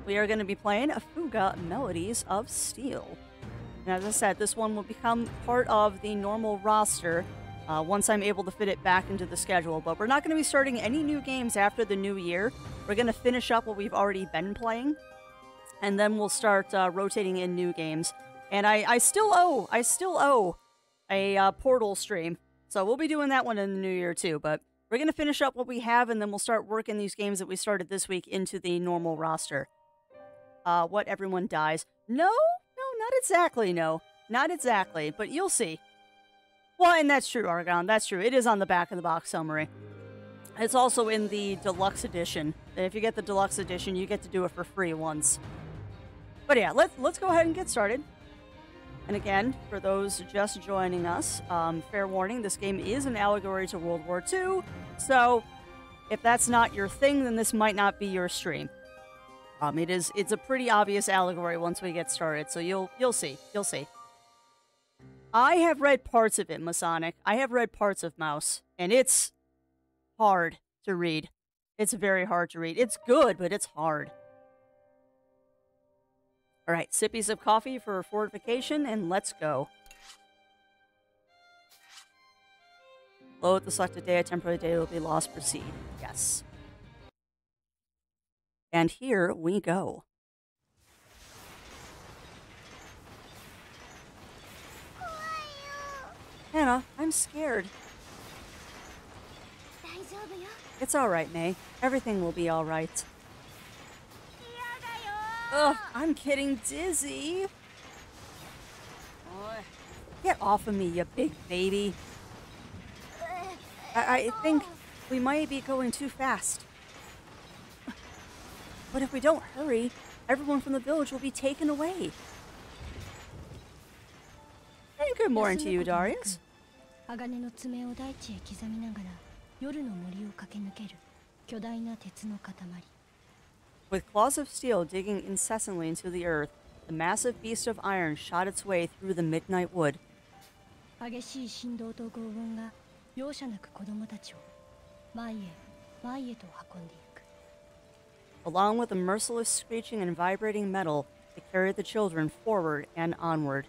we are going to be playing a Fuga Melodies of Steel. And as I said, this one will become part of the normal roster once I'm able to fit it back into the schedule. But we're not going to be starting any new games after the new year. We're going to finish up what we've already been playing, and then we'll start rotating in new games. And I still owe a Portal stream, so we'll be doing that one in the new year too. But we're going to finish up what we have, and then we'll start working these games that we started this week into the normal roster. What, everyone dies? No, not exactly, no. Not exactly, but you'll see. Well, and that's true, Argon, that's true. It is on the back of the box summary. It's also in the deluxe edition. And if you get the deluxe edition, you get to do it for free once. But yeah, let's go ahead and get started. And again, for those just joining us, fair warning, this game is an allegory to World War II. So if that's not your thing, then this might not be your stream. It's a pretty obvious allegory once we get started, so you'll see. I have read parts of it, Masonic. I have read parts of Mouse, and it's hard to read. It's very hard to read. It's good, but it's hard. All right, sippies of coffee for fortification, and let's go. Load the selected data. Temporary data will be lost. Proceed. Yes. And here we go. Hannah, I'm scared. It's alright, May. Everything will be alright. Ugh, I'm getting dizzy. Get off of me, you big baby. I think we might be going too fast. But if we don't hurry, everyone from the village will be taken away. Hey, good morning to you, Darius. With claws of steel digging incessantly into the earth, the massive beast of iron shot its way through the midnight wood. Along with the merciless screeching and vibrating metal, it carried the children forward and onward.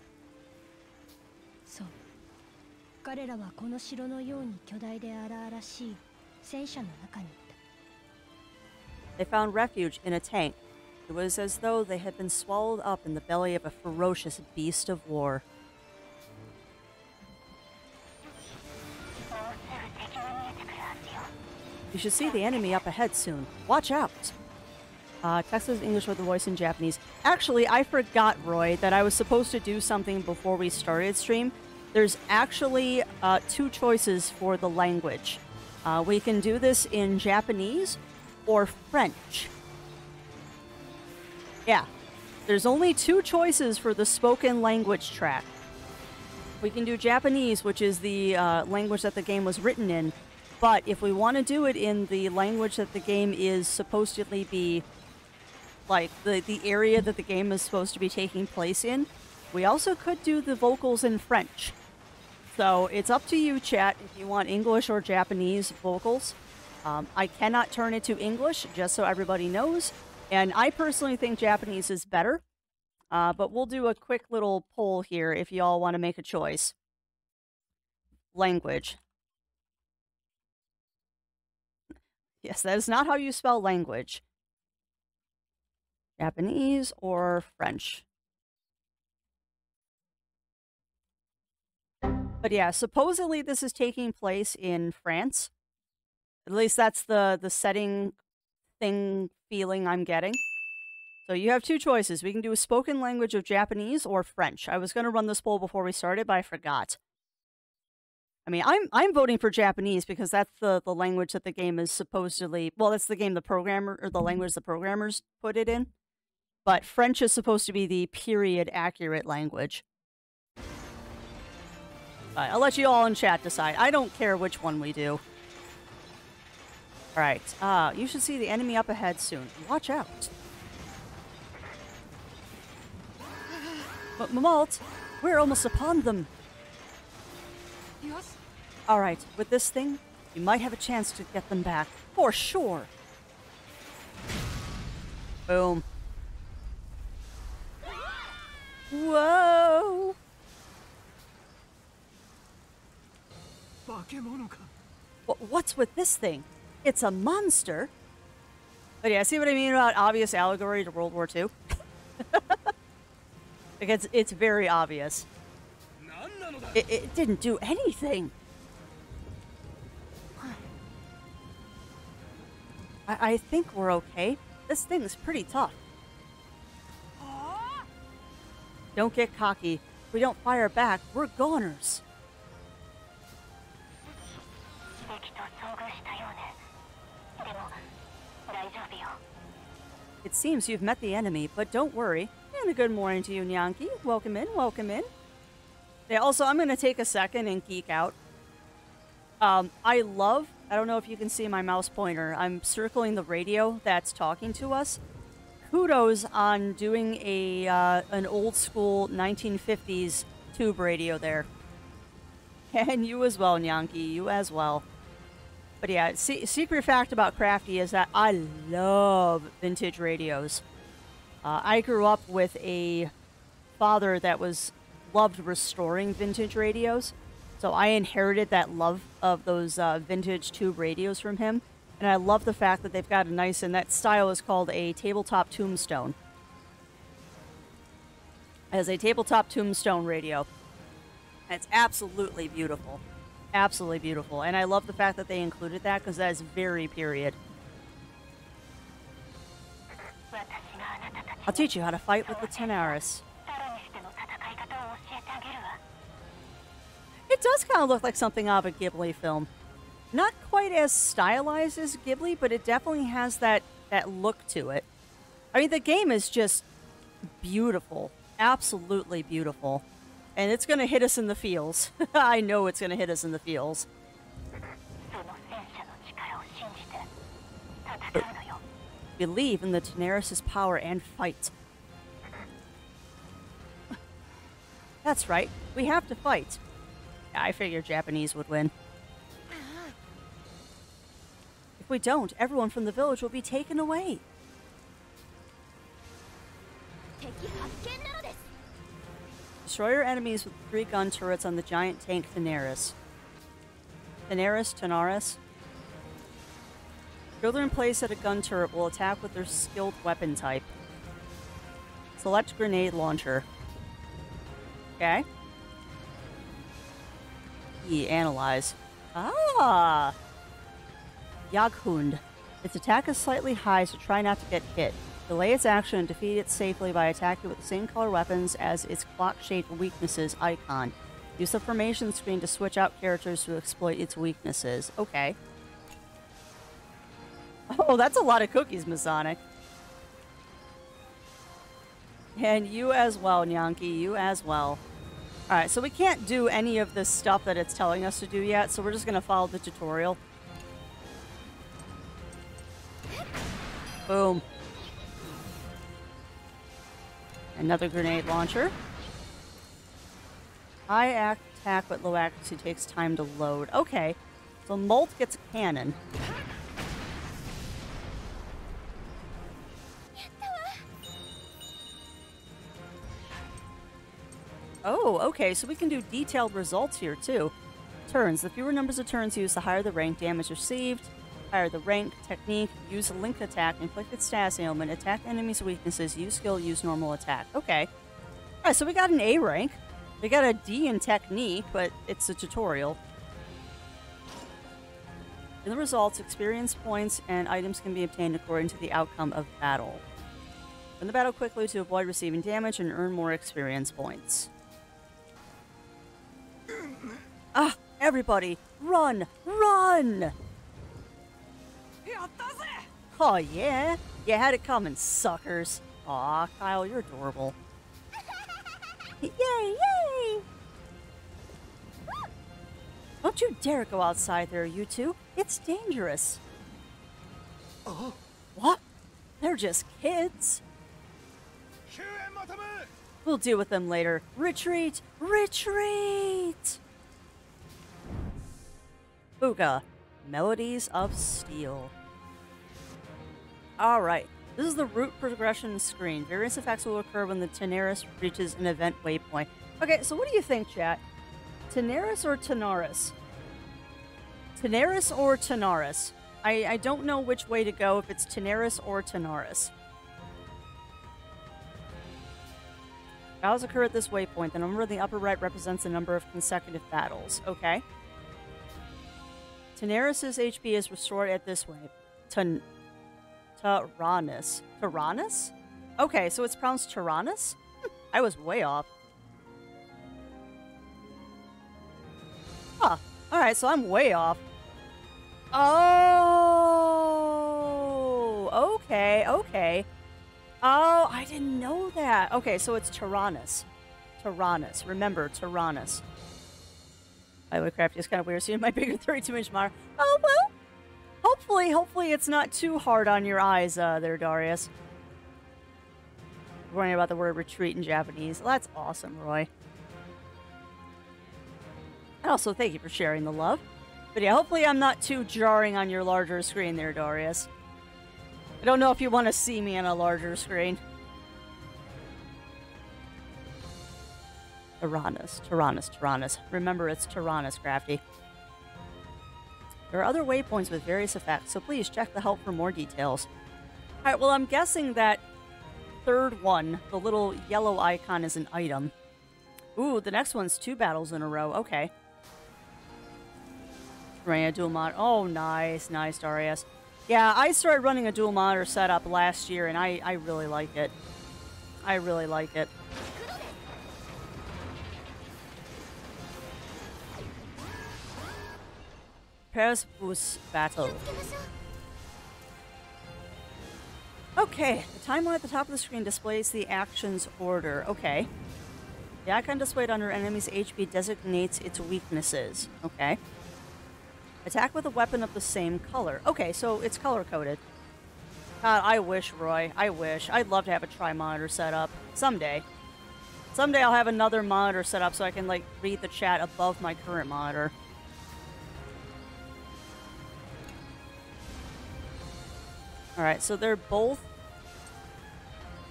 They found refuge in a tank. It was as though they had been swallowed up in the belly of a ferocious beast of war. You should see the enemy up ahead soon. Watch out! Text is English with a voice in Japanese. Actually, I forgot, Roy, that I was supposed to do something before we started stream. There's actually 2 choices for the language. We can do this in Japanese or French. Yeah, there's only 2 choices for the spoken language track. We can do Japanese, which is the language that the game was written in, but if we want to do it in the language that the game is supposedly be, like, the area that the game is supposed to be taking place in, we also could do the vocals in French. So it's up to you, chat, if you want English or Japanese vocals. I cannot turn it to English, just so everybody knows. And I personally think Japanese is better. But we'll do a quick little poll here if you all want to make a choice. Language. Yes, that is not how you spell language. Japanese or French. But yeah, supposedly this is taking place in France. At least that's the setting thing feeling I'm getting. So you have 2 choices. We can do a spoken language of Japanese or French. I was going to run this poll before we started, but I forgot. I mean, I'm voting for Japanese because that's the language that the game is supposedly... Well, that's the game the programmer... Or the language the programmers put it in. But French is supposed to be the period-accurate language. I'll let you all in chat decide. I don't care which one we do. Alright, you should see the enemy up ahead soon. Watch out. But Mamalt, we're almost upon them. Alright, with this thing, you might have a chance to get them back. For sure. Boom. Whoa! What's with this thing? It's a monster. But yeah, see what I mean about obvious allegory to World War II? Like it's very obvious. It didn't do anything. I think we're okay. This thing's pretty tough. Don't get cocky. If we don't fire back, we're goners. It seems you've met the enemy, but don't worry. And a good morning to you, Nyanki. Welcome in, welcome in. Yeah, also, I'm going to take a second and geek out. I don't know if you can see my mouse pointer. I'm circling the radio that's talking to us. Kudos on doing an old school 1950s tube radio there. And you as well, Nyanki. You as well. But yeah, secret fact about Crafty is that I love vintage radios. I grew up with a father that loved restoring vintage radios. So I inherited that love of those vintage tube radios from him. And I love the fact that they've got a nice, and that style is called a tabletop tombstone. It has a tabletop tombstone radio. It's absolutely beautiful. Absolutely beautiful. And I love the fact that they included that because that is very period. I'll teach you how to fight with the Tenaris. It does kind of look like something out of a Ghibli film. Not quite as stylized as Ghibli, but it definitely has that look to it. I mean, the game is just beautiful. Absolutely beautiful. And it's going to hit us in the feels. I know it's going to hit us in the feels. Believe in the Tenaris' power and fight. That's right. We have to fight. Yeah, I figured Japanese would win. If we don't, everyone from the village will be taken away. Destroy your enemies with 3 gun turrets on the giant tank Tenaris. Tenaris? Children placed at a gun turret will attack with their skilled weapon type. Select grenade launcher. Okay. Analyze. Ah! Yaghund. Its attack is slightly high, so try not to get hit. Delay its action and defeat it safely by attacking with the same color weapons as its clock-shaped weaknesses icon. Use the formation screen to switch out characters to exploit its weaknesses. Okay. Oh, that's a lot of cookies, Masonic. And you as well, Nyanki. You as well. Alright, so we can't do any of this stuff that it's telling us to do yet, so we're just going to follow the tutorial. Boom. Another grenade launcher. High attack but low accuracy takes time to load. Okay. So Molt gets a cannon. Oh, okay. So we can do detailed results here too. Turns. The fewer numbers of turns used, the higher the rank. Damage received. Higher the rank. Technique. Use a link attack. Inflicted status ailment. Attack enemies' weaknesses. Use skill. Use normal attack. Okay. Alright, so we got an A rank. We got a D in technique, but it's a tutorial. In the results, experience points and items can be obtained according to the outcome of battle. Win the battle quickly to avoid receiving damage and earn more experience points. Ah, everybody, run! Run! Oh yeah? You had it coming, suckers. Aw, Kyle, you're adorable. Yay, yay! Don't you dare go outside there, you two. It's dangerous. Oh. What? They're just kids. We'll deal with them later. Retreat! Retreat! Fuga. Melodies of Steel. Alright. This is the route progression screen. Various effects will occur when the Tanaris reaches an event waypoint. Okay, so what do you think, chat? Tanaris or Tanaris? Tanaris or Tanaris? I don't know which way to go, if it's Tanaris or Tanaris. Battles occur at this waypoint. The number in the upper right represents the number of consecutive battles. Okay. Tanaris' HP is restored at this way. Taranis. Taranis? Okay, so it's pronounced Taranis? I was way off. Huh. Alright, so I'm way off. Oh! Okay, okay. Oh, I didn't know that. Okay, so it's Taranis. Taranis. Remember, Taranis. By the way, Crafty, it's kind of weird seeing my bigger 32-inch monitor. Oh, well. Hopefully it's not too hard on your eyes there, Darius. Worrying about the word retreat in Japanese. Well, that's awesome, Roy. And also, thank you for sharing the love. But yeah, hopefully I'm not too jarring on your larger screen there, Darius. I don't know if you want to see me on a larger screen. Taranis. Remember, it's Taranis, Crafty. There are other waypoints with various effects, so please check the help for more details. Alright, well, I'm guessing that third one, the little yellow icon, is an item. Ooh, the next one's 2 battles in a row. Okay. Running a dual monitor. Oh, nice, Darius. Yeah, I started running a dual monitor setup last year, and I really like it. I really like it. Persbus battle. Okay, the timeline at the top of the screen displays the actions order. Okay. The icon displayed under enemy's HP designates its weaknesses. Okay. Attack with a weapon of the same color. Okay, so it's color-coded. God, I wish, Roy. I wish. I'd love to have a tri-monitor set up. Someday. Someday I'll have another monitor set up so I can, like, read the chat above my current monitor. Alright, so they're both...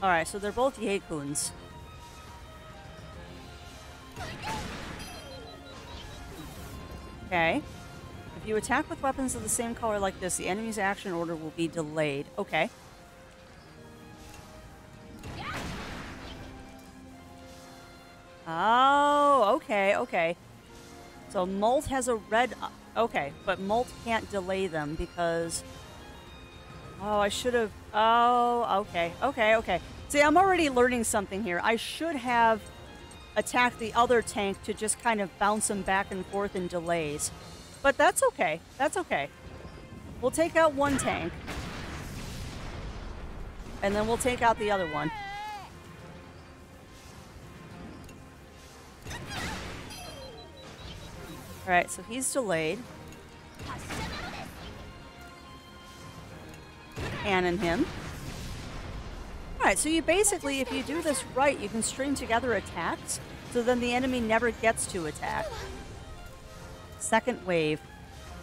Alright, so they're both Yakuns. Okay. If you attack with weapons of the same color like this, the enemy's action order will be delayed. Okay. Oh, okay. So Molt has a red... Okay, but Molt can't delay them because... Oh, I should have... Oh, okay. See, I'm already learning something here. I should have attacked the other tank to just kind of bounce him back and forth in delays. But that's okay. That's okay. We'll take out one tank. And then we'll take out the other one. Alright, so he's delayed. Cannon him. Alright, so you basically, if you do this right, you can string together attacks, so then the enemy never gets to attack. Second wave.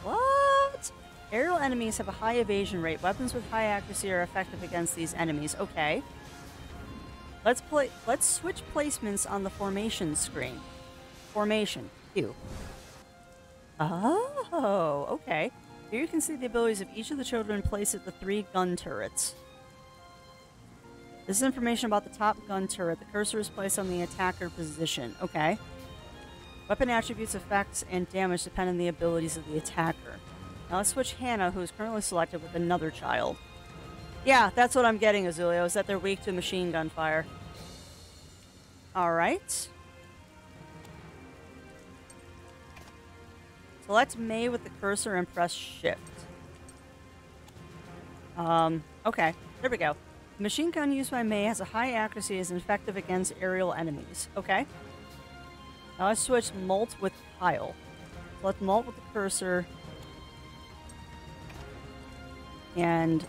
What? Aerial enemies have a high evasion rate. Weapons with high accuracy are effective against these enemies. Okay. Let's switch placements on the formation screen. Formation. Q. Oh, okay. Here you can see the abilities of each of the children placed at the 3 gun turrets. This is information about the top gun turret. The cursor is placed on the attacker position. Okay. Weapon attributes, effects, and damage depend on the abilities of the attacker. Now let's switch Hannah, who is currently selected, with another child. Yeah, that's what I'm getting, Azulio, is that they're weak to machine gun fire. Alright. Select May with the cursor and press Shift. Okay. There we go. The machine gun used by May has a high accuracy and is effective against aerial enemies. Okay. Now let's switch Molt with Kyle. Select Molt with the cursor. And...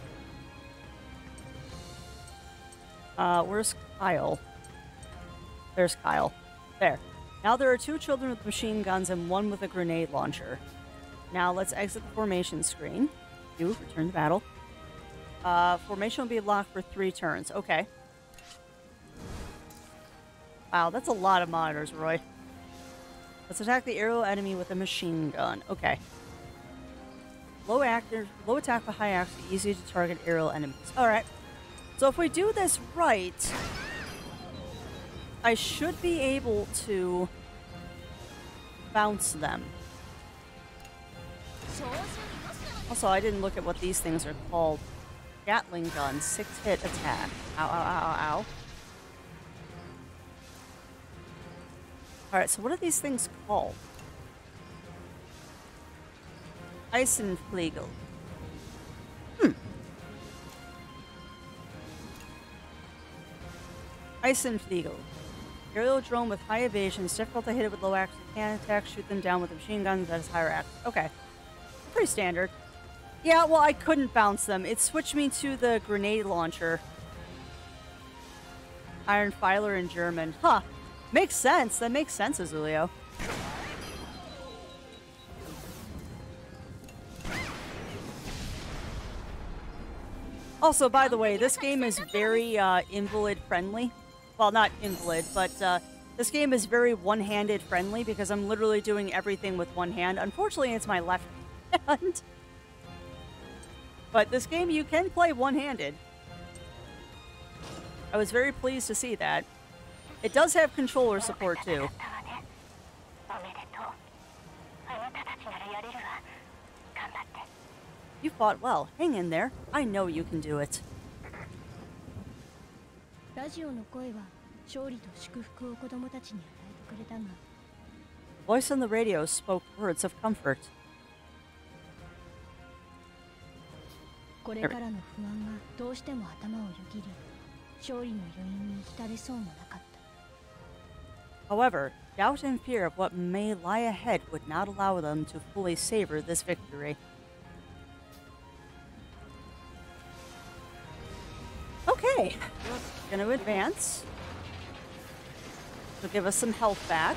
where's Kyle? There's Kyle. There. Now there are 2 children with machine guns and 1 with a grenade launcher. Now let's exit the formation screen. Return to battle. Formation will be locked for 3 turns. Okay. Wow, that's a lot of monitors, Roy. Let's attack the aerial enemy with a machine gun. Okay. Low attack with high accuracy, easy to target aerial enemies. Alright. So if we do this right, I should be able to bounce them. Also, I didn't look at what these things are called. Gatling gun, 6-hit attack. Ow, ow, ow, ow, ow. Alright, so what are these things called? Eisenflegel. Eisenflegel. Aerial drone with high evasion. It's difficult to hit it with low accuracy. Can attack, shoot them down with a machine gun that has higher accuracy. Okay. Pretty standard. Yeah, well, I couldn't bounce them. It switched me to the grenade launcher. Iron Filer in German. Huh. Makes sense. That makes sense, Azulio. Also, by the way, this game is very invalid-friendly. Well, not invalid, but this game is very one-handed friendly because I'm literally doing everything with one hand. Unfortunately, it's my left hand. But this game, you can play one-handed. I was very pleased to see that. It does have controller support, too. You fought well. Hang in there. I know you can do it. The voice on the radio spoke words of comfort. However, doubt and fear of what may lie ahead would not allow them to fully savor this victory. Okay, gonna advance. It'll give us some health back.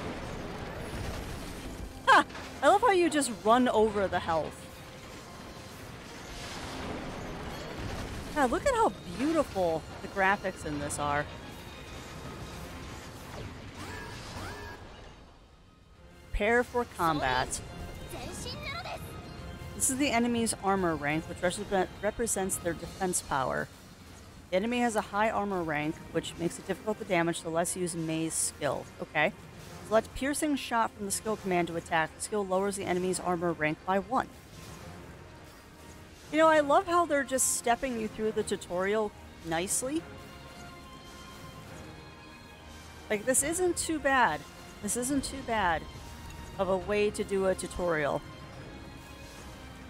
Ha! I love how you just run over the health. Yeah, look at how beautiful the graphics in this are. Prepare for combat. This is the enemy's armor rank, which represents their defense power. The enemy has a high armor rank, which makes it difficult to damage, so let's use Mei's skill. Okay. Select Piercing Shot from the skill command to attack. The skill lowers the enemy's armor rank by 1. You know, I love how they're just stepping you through the tutorial nicely. Like, this isn't too bad. This isn't too bad of a way to do a tutorial.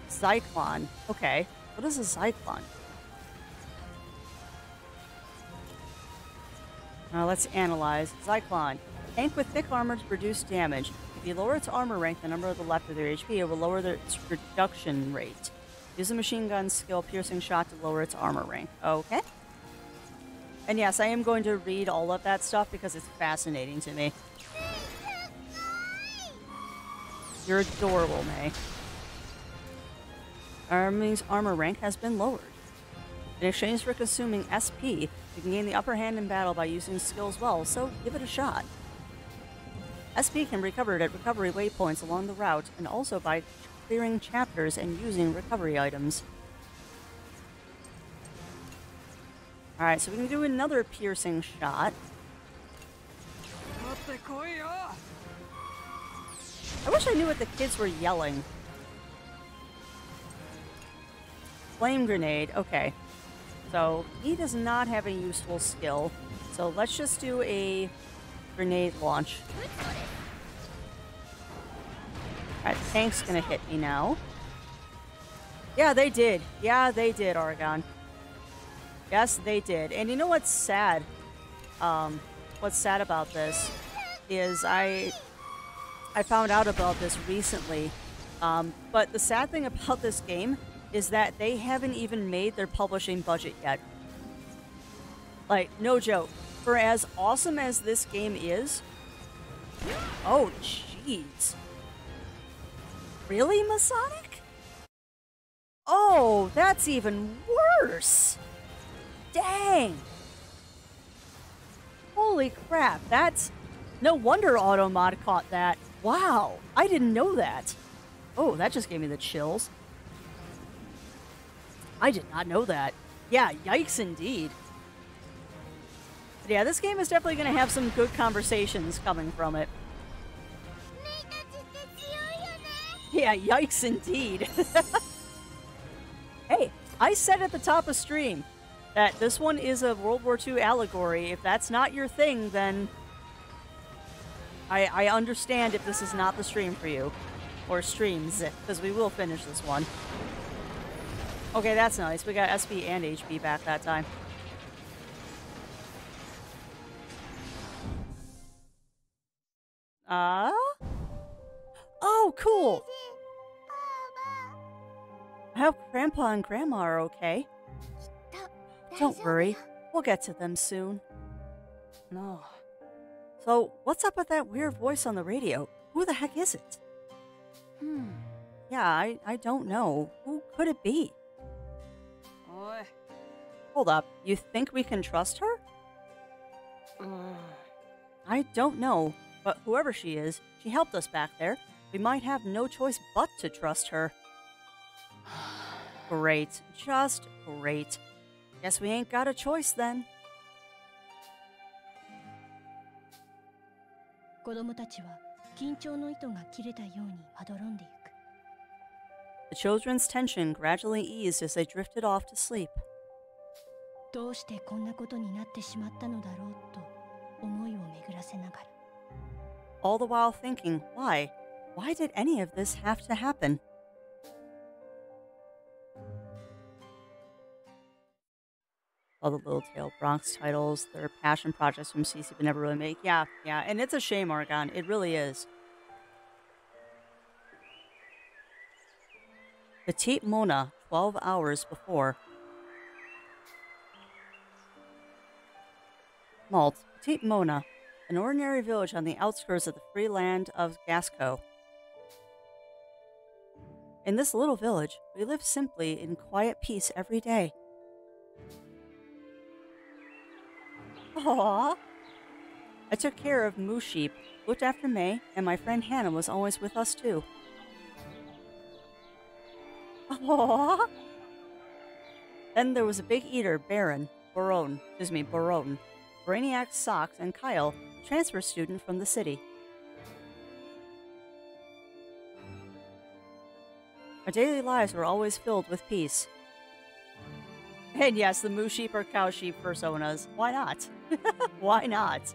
Zyklon. Okay. What is a Zyklon? Now let's analyze. Zyklon. Tank with thick armor to reduce damage. If you lower its armor rank, the number of the left of their HP, it will lower its reduction rate. Use a machine gun skill Piercing Shot to lower its armor rank. Okay. And yes, I am going to read all of that stuff because it's fascinating to me. You're adorable, Mei. Our enemy's armor rank has been lowered. In exchange for consuming SP, you can gain the upper hand in battle by using skills well, so give it a shot. SP can be recovered at recovery waypoints along the route, and also by clearing chapters and using recovery items. Alright, so we can do another Piercing Shot. I wish I knew what the kids were yelling. Flame Grenade, okay. So, he does not have a useful skill. So, let's just do a grenade launch. Alright, the tank's gonna hit me now. Yeah, they did. Yeah, they did, Argon. Yes, they did. And you know what's sad? What's sad about this is I found out about this recently. But the sad thing about this game is that they haven't even made their publishing budget yet. Like, no joke. For as awesome as this game is... Oh, jeez. Really, Masonic? Oh, that's even worse. Dang. Holy crap, that's... No wonder Automod caught that. Wow, I didn't know that. Oh, that just gave me the chills. I did not know that. Yeah, yikes indeed. But yeah, this game is definitely going to have some good conversations coming from it. Yeah, yikes indeed. Hey, I said at the top of stream that this one is a World War II allegory. If that's not your thing, then I understand if this is not the stream for you. Or streams, because we will finish this one. Okay, that's nice. We got SP and HP back that time. Oh, cool. I hope Grandpa and Grandma are okay. Don't worry. We'll get to them soon. No. So, what's up with that weird voice on the radio? Who the heck is it? Yeah, I don't know. Who could it be? Hold up. You think we can trust her? I don't know, but whoever she is, she helped us back there. We might have no choice but to trust her. Great. Just great. Guess we ain't got a choice then. The children's tension gradually eased as they drifted off to sleep. All the while thinking, why? Why did any of this have to happen? All the Little Tail Bronx titles, their passion projects from CC but never really make. Yeah, and it's a shame, Argon. It really is. Petite Mona, 12 hours before. Malt, Petite Mona, an ordinary village on the outskirts of the free land of Gasco. In this little village, we live simply in quiet peace every day. Aww. I took care of Moo Sheep, looked after May, and my friend Hannah was always with us too. Aww. Then there was a big eater, Baron, Brainiac Socks, and Kyle, transfer student from the city. Our daily lives were always filled with peace. And yes, the Moo Sheep or Cow Sheep personas. Why not? Why not?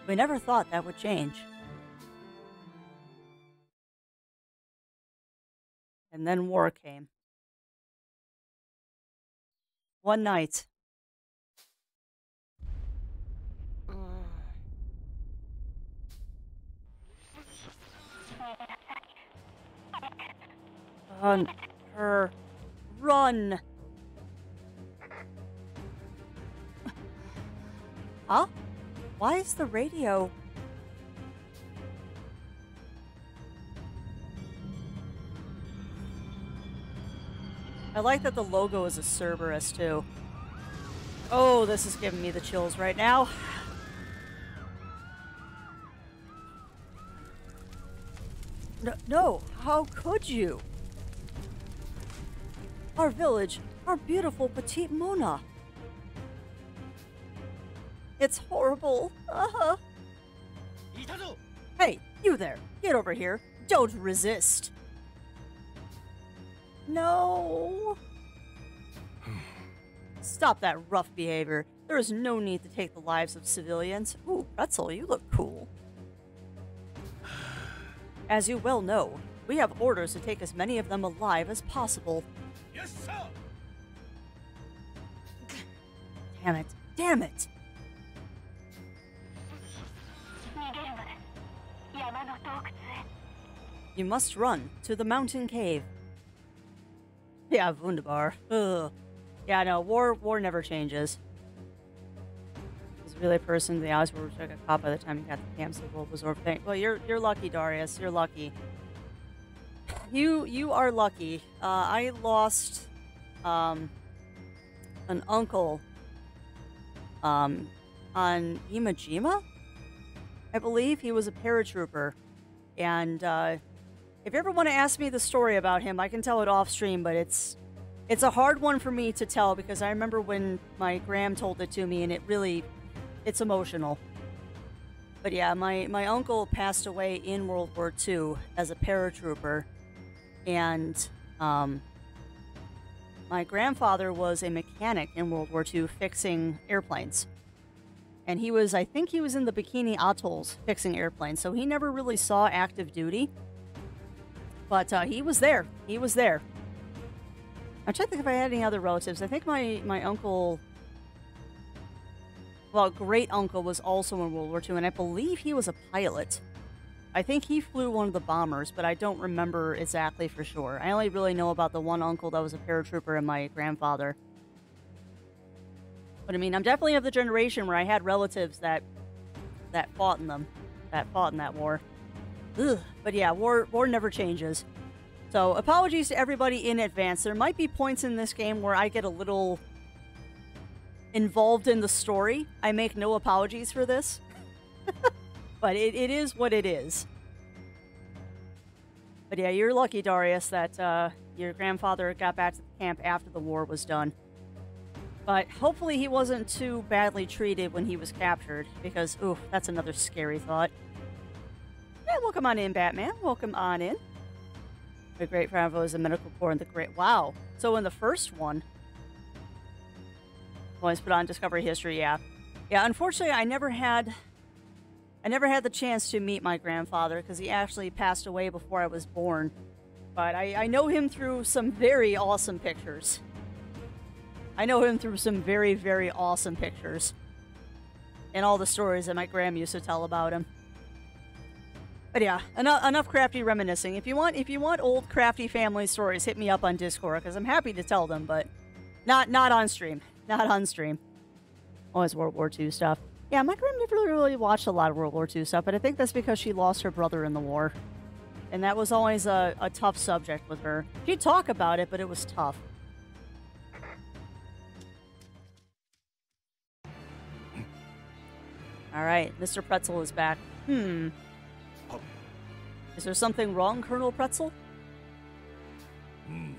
We never thought that would change. And then war came. One night. Run. Run! Huh? Why is the radio... I like that the logo is a Cerberus, too. Oh, this is giving me the chills right now. No, how could you? Our village, our beautiful Petite Mona. It's horrible. Hey, you there. Get over here. Don't resist. No. Stop that rough behavior. There is no need to take the lives of civilians. Ooh, Pretzel, you look cool. As you well know, we have orders to take as many of them alive as possible. Yes, sir! Damn it. Damn it! You must run to the mountain cave. Yeah, wunderbar. Ugh. Yeah, no, war never changes. This really person, the odds were took a cop by the time you got the camp, so the world was over. Well, you're lucky, Darius. You're lucky. you are lucky. I lost um, an uncle on Imajima, I believe. He was a paratrooper. And if you ever want to ask me the story about him, I can tell it off stream, but it's a hard one for me to tell because I remember when my gram told it to me and it's emotional. But yeah, my uncle passed away in World War II as a paratrooper. And my grandfather was a mechanic in World War II fixing airplanes. And I think he was in the Bikini Atolls fixing airplanes, so he never really saw active duty. But he was there. He was there. I'm trying to think if I had any other relatives. I think my uncle, well, great uncle was also in World War II, and I believe he was a pilot. I think he flew one of the bombers, but I don't remember exactly for sure. I only really know about the one uncle that was a paratrooper and my grandfather. But I mean, I'm definitely of the generation where I had relatives that fought in that war. Ugh. But yeah, war never changes. So apologies to everybody in advance. There might be points in this game where I get a little involved in the story. I make no apologies for this. But it is what it is. But yeah, you're lucky, Darius, that your grandfather got back to the camp after the war was done. But hopefully he wasn't too badly treated when he was captured, because, oof, that's another scary thought. Yeah, welcome on in, Batman. Welcome on in. The great grandfather was a medical corps in the great... Wow. So in the first one... Always put on Discovery History, yeah. Yeah, unfortunately, I never had the chance to meet my grandfather, because he actually passed away before I was born. But I know him through some very awesome pictures. I know him through some very, very awesome pictures. And all the stories that my gram used to tell about him. But yeah, enough crafty reminiscing. If you want old crafty family stories, hit me up on Discord, because I'm happy to tell them, but not on stream. Not on stream. Always World War II stuff. Yeah, my gram never really watched a lot of World War II stuff, but I think that's because she lost her brother in the war. And that was always a tough subject with her. She'd talk about it, but it was tough. Alright, Mr. Pretzel is back. Is there something wrong, Colonel Pretzel?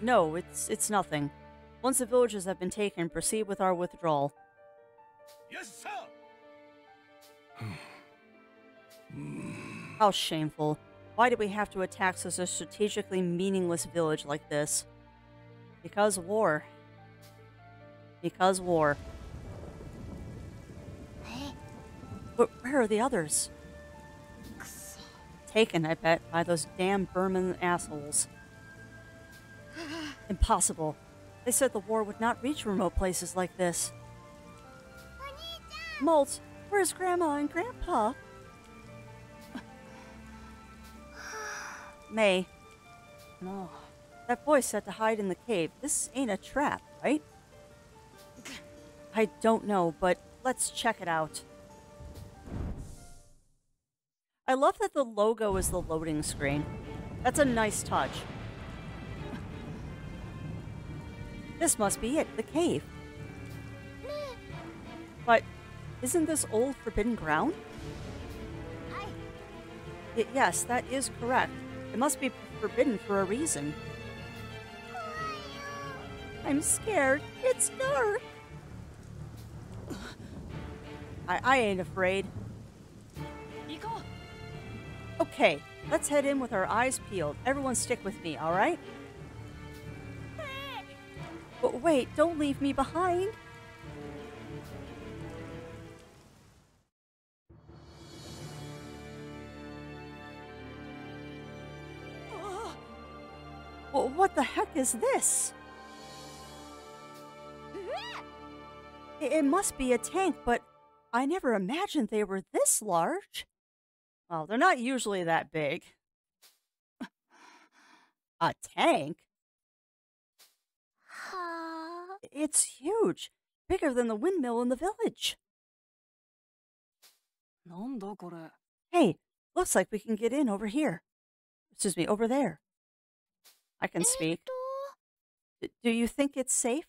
No, it's nothing. Once the villages have been taken, proceed with our withdrawal. Yes, sir! How shameful. Why did we have to attack such a strategically meaningless village like this? Because war. Because war. But where are the others? Taken, I bet, by those damn Burman assholes. Impossible. They said the war would not reach remote places like this. Molt, where's Grandma and Grandpa? May. No. That boy said to hide in the cave. This ain't a trap, right? I don't know, but let's check it out. I love that the logo is the loading screen. That's a nice touch. This must be it, the cave. But isn't this old forbidden ground? Yes, that is correct. It must be forbidden for a reason. I'm scared. It's dark. I ain't afraid. Okay, let's head in with our eyes peeled. Everyone stick with me, alright? But wait, don't leave me behind. Well, what the heck is this? It must be a tank, but I never imagined they were this large. Well, they're not usually that big. A tank? It's huge. Bigger than the windmill in the village. Hey, looks like we can get in over here. Excuse me, over there. I can speak. Do you think it's safe?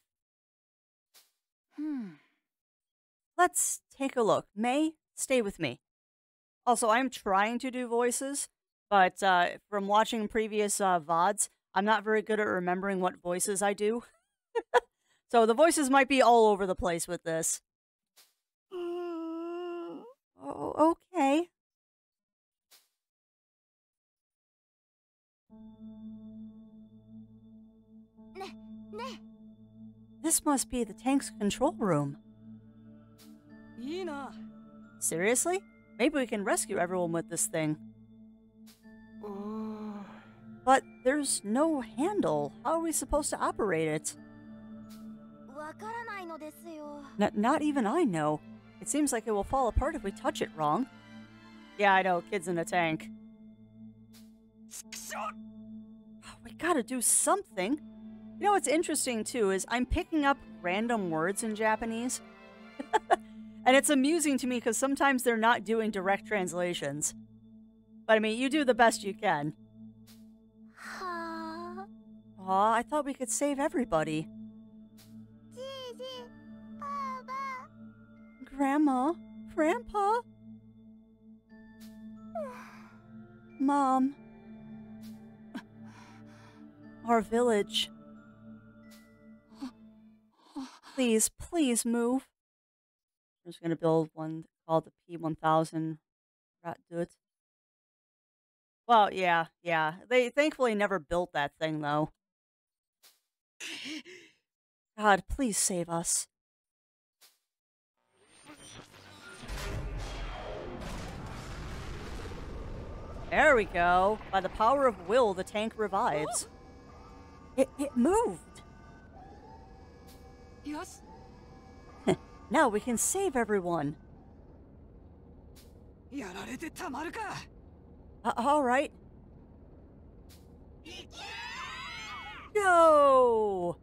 Let's take a look. May, stay with me. Also, I'm trying to do voices, but from watching previous VODs, I'm not very good at remembering what voices I do. So the voices might be all over the place with this. Oh, okay. This must be the tank's control room. Seriously? Maybe we can rescue everyone with this thing. But there's no handle. How are we supposed to operate it? Not even I know. It seems like it will fall apart if we touch it wrong. Yeah, I know. Kids in a tank. We gotta do something. You know what's interesting, too, is I'm picking up random words in Japanese. And it's amusing to me because sometimes they're not doing direct translations. But I mean, you do the best you can. Aw, I thought we could save everybody. Grandma? Grandpa? Mom? Our village. Please, please move. I'm just going to build one called the P1000 Ratdut. Well, yeah. They thankfully never built that thing, though. God, please save us. There we go. By the power of will, the tank revives. It moved. Yes. Now we can save everyone. All right. No.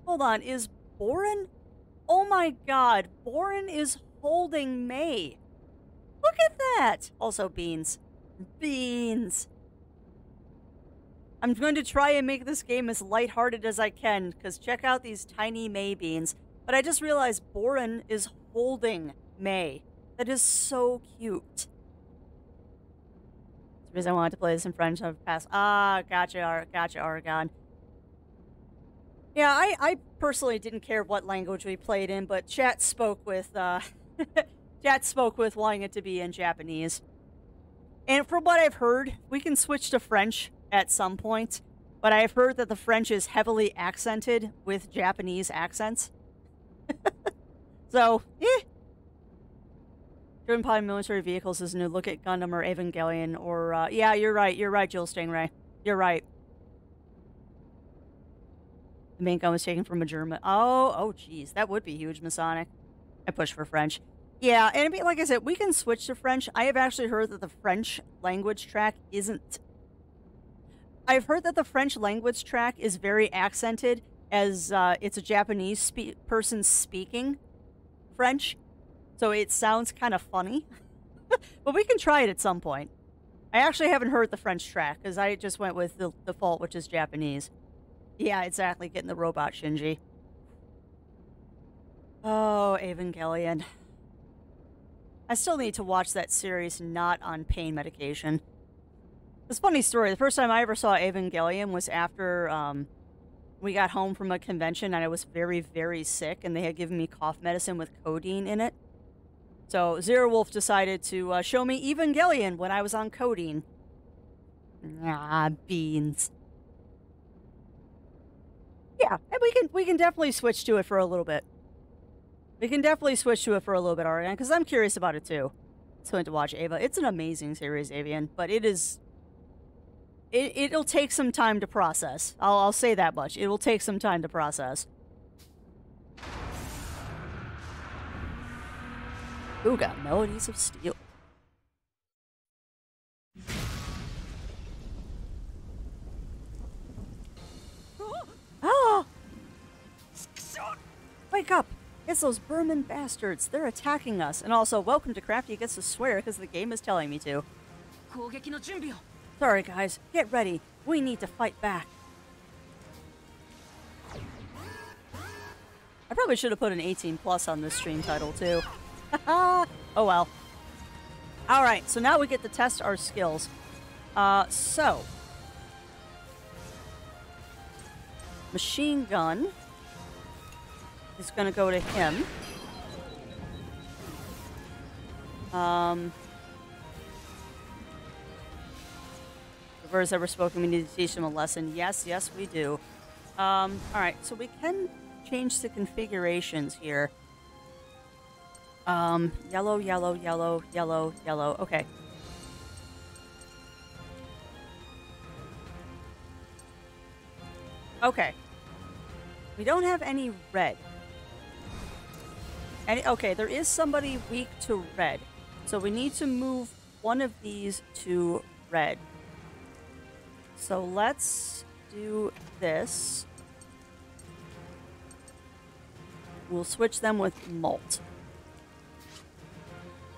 Hold on, is Boren? Oh my god, Boren is holding May. Look at that. Also beans. Beans. I'm going to try and make this game as lighthearted as I can, because check out these tiny May beans. But I just realized Boren is holding May. That is so cute. That's the reason I wanted to play this in French. I've passed. Ah, gotcha, Aragon. Yeah, I personally didn't care what language we played in, but chat spoke with, chat spoke with wanting it to be in Japanese. And from what I've heard, we can switch to French at some point, but I've heard that the French is heavily accented with Japanese accents. So, Driven by military vehicles is new. Look at Gundam or Evangelion or, yeah, you're right, Jill Stingray. You're right. The main gun was taken from a German. Oh, geez, that would be huge, Masonic. I push for French. Yeah, and I mean, like I said, we can switch to French. I have actually heard that the French language track isn't... I've heard that the French language track is very accented as it's a Japanese person speaking French. So it sounds kind of funny. But we can try it at some point. I actually haven't heard the French track because I just went with the default, which is Japanese. Yeah, exactly. Getting the robot Shinji. Oh, Evangelion. I still need to watch that series not on pain medication. It's a funny story. The first time I ever saw Evangelion was after we got home from a convention and I was very, very sick and they had given me cough medicine with codeine in it. So Zero Wolf decided to show me Evangelion when I was on codeine. Ah, beans. Yeah, and we can definitely switch to it for a little bit. We can definitely switch to it for a little bit, Aragon, because I'm curious about it too. It's going to watch Ava. It's an amazing series, Avian, but it is... It'll take some time to process. I'll say that much. It will take some time to process. Ooga, Melodies of Steel. Ah! Wake up! It's those Burman bastards. They're attacking us. And also, welcome to Crafty gets to swear because the game is telling me to. Sorry, guys. Get ready. We need to fight back. I probably should have put an 18 plus on this stream title, too. Oh, well. Alright, so now we get to test our skills. Machine gun is going to go to him. The words ever spoken, we need to teach him a lesson. Yes, yes, we do. Alright, so we can change the configurations here. Yellow, yellow, yellow, yellow, yellow. Okay. Okay. We don't have any red. Okay, there is somebody weak to red. So we need to move one of these to red. So let's do this. We'll switch them with Molt.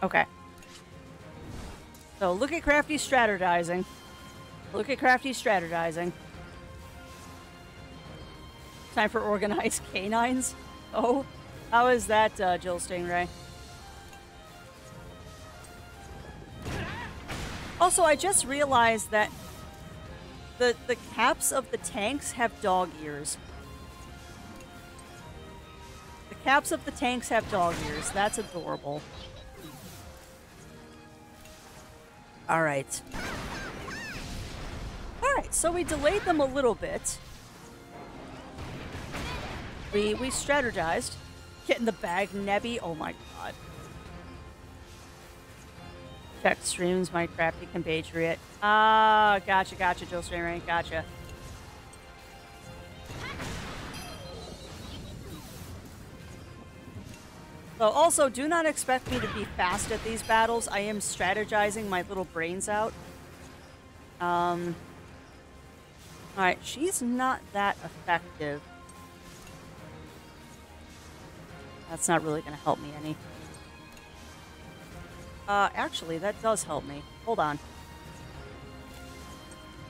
Okay. So look at Crafty strategizing. Look at Crafty strategizing. Time for organized canines. Oh, how is that, Jill Stingray? Also, I just realized that the caps of the tanks have dog ears. The caps of the tanks have dog ears. That's adorable. Alright. Alright, so we delayed them a little bit. We strategized. Get in the bag, Nebby. Oh my god. Check streams, my crafty compatriot. Ah, gotcha, Jill Stingray. Gotcha. So also, do not expect me to be fast at these battles. I am strategizing my little brains out. Alright, she's not that effective. That's not really going to help me any. Actually, that does help me. Hold on.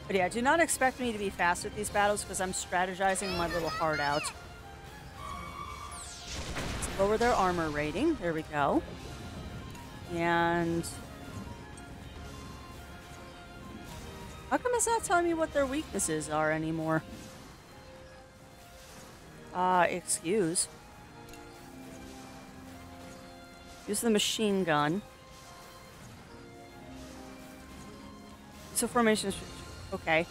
But yeah, do not expect me to be fast at these battles because I'm strategizing my little heart out. Let's lower their armor rating. There we go. And... how come it's not telling me what their weaknesses are anymore? Excuse. Use the machine gun. So formation is... okay.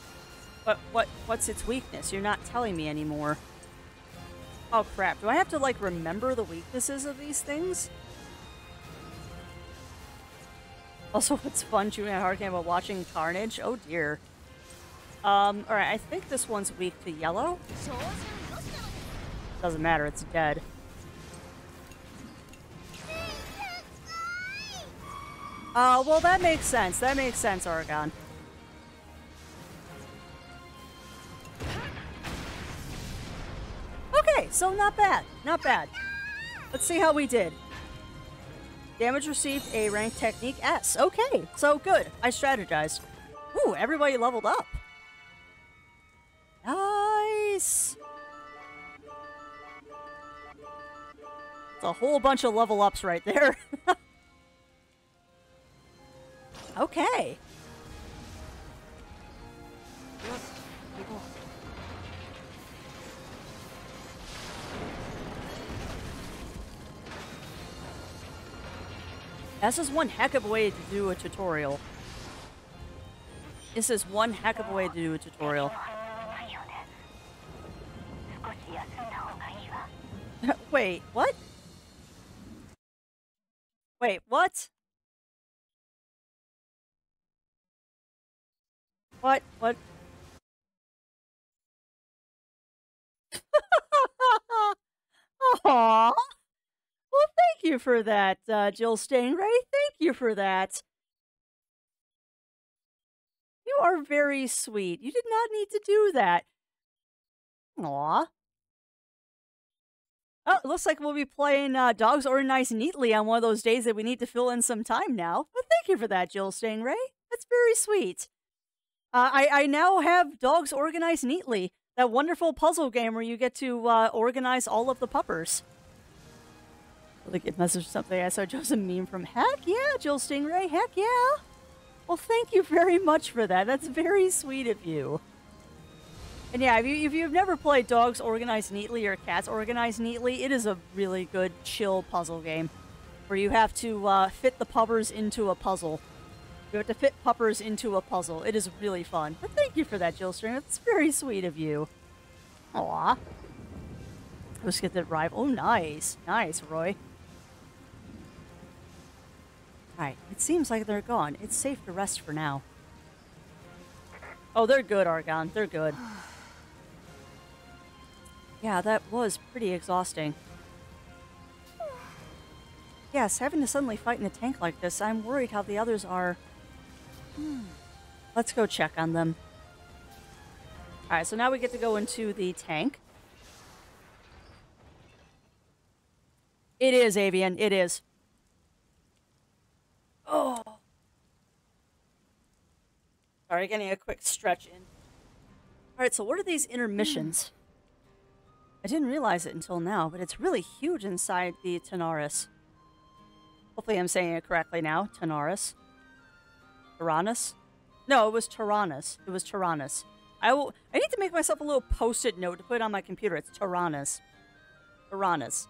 But what's its weakness? You're not telling me anymore. Oh crap. Do I have to, like, remember the weaknesses of these things? Also, it's fun shooting a hard game while watching Carnage. Oh dear. Alright, I think this one's weak to yellow. Doesn't matter, it's dead. Well, that makes sense. That makes sense, Oregon. Okay, so not bad. Not bad. Let's see how we did. Damage received, A rank, technique S. Okay, so good. I strategized. Ooh, everybody leveled up. Nice. It's a whole bunch of level ups right there. Okay. This is one heck of a way to do a tutorial. This is one heck of a way to do a tutorial. Wait, what? Wait, what? What? What? Aww. Well, thank you for that, Jill Stingray. Thank you for that. You are very sweet. You did not need to do that. Aw. Oh, it looks like we'll be playing Dogs Organized Neatly on one of those days that we need to fill in some time now. But thank you for that, Jill Stingray. That's very sweet. I now have Dogs Organized Neatly, that wonderful puzzle game where you get to organize all of the puppers. Look at message something. I saw just a meme from heck yeah, Jill Stingray. Heck yeah. Well, thank you very much for that. That's very sweet of you. And yeah, if you've never played Dogs Organized Neatly or Cats Organized Neatly, it is a really good, chill puzzle game where you have to fit the puppers into a puzzle. You have to fit puppers into a puzzle. It is really fun. But thank you for that, Jill String. That's very sweet of you. Aw. Let's get that rival. Oh, nice. Nice, Roy. Alright, it seems like they're gone. It's safe to rest for now. Oh, they're good, Argon. They're good. Yeah, that was pretty exhausting. Yes, having to suddenly fight in a tank like this, I'm worried how the others are. Let's go check on them. Alright, so now we get to go into the tank. It is, Avian. It is. Oh. Sorry, getting a quick stretch in. Alright, so what are these intermissions? I didn't realize it until now, but it's really huge inside the Tanaris. Hopefully I'm saying it correctly now. Tanaris. Tyrannus? No, it was Tyrannus. It was Tyrannus. I need to make myself a little post-it note to put on my computer. It's Tyrannus. Tyrannus.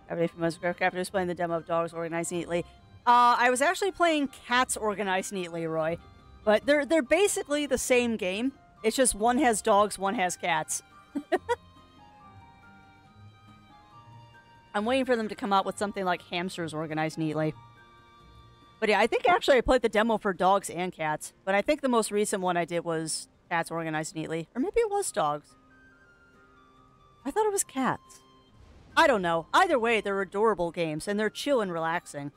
Everybody from Musgrave Captain is playing the demo of Dogs Organized Neatly. I was actually playing Cats Organized Neatly, Roy. But they're basically the same game. It's just one has dogs, one has cats. I'm waiting for them to come out with something like Hamsters Organized Neatly. But yeah, I think actually I played the demo for dogs and cats. But I think the most recent one I did was Cats Organized Neatly. Or maybe it was dogs. I thought it was cats. I don't know. Either way, they're adorable games, and they're chill and relaxing.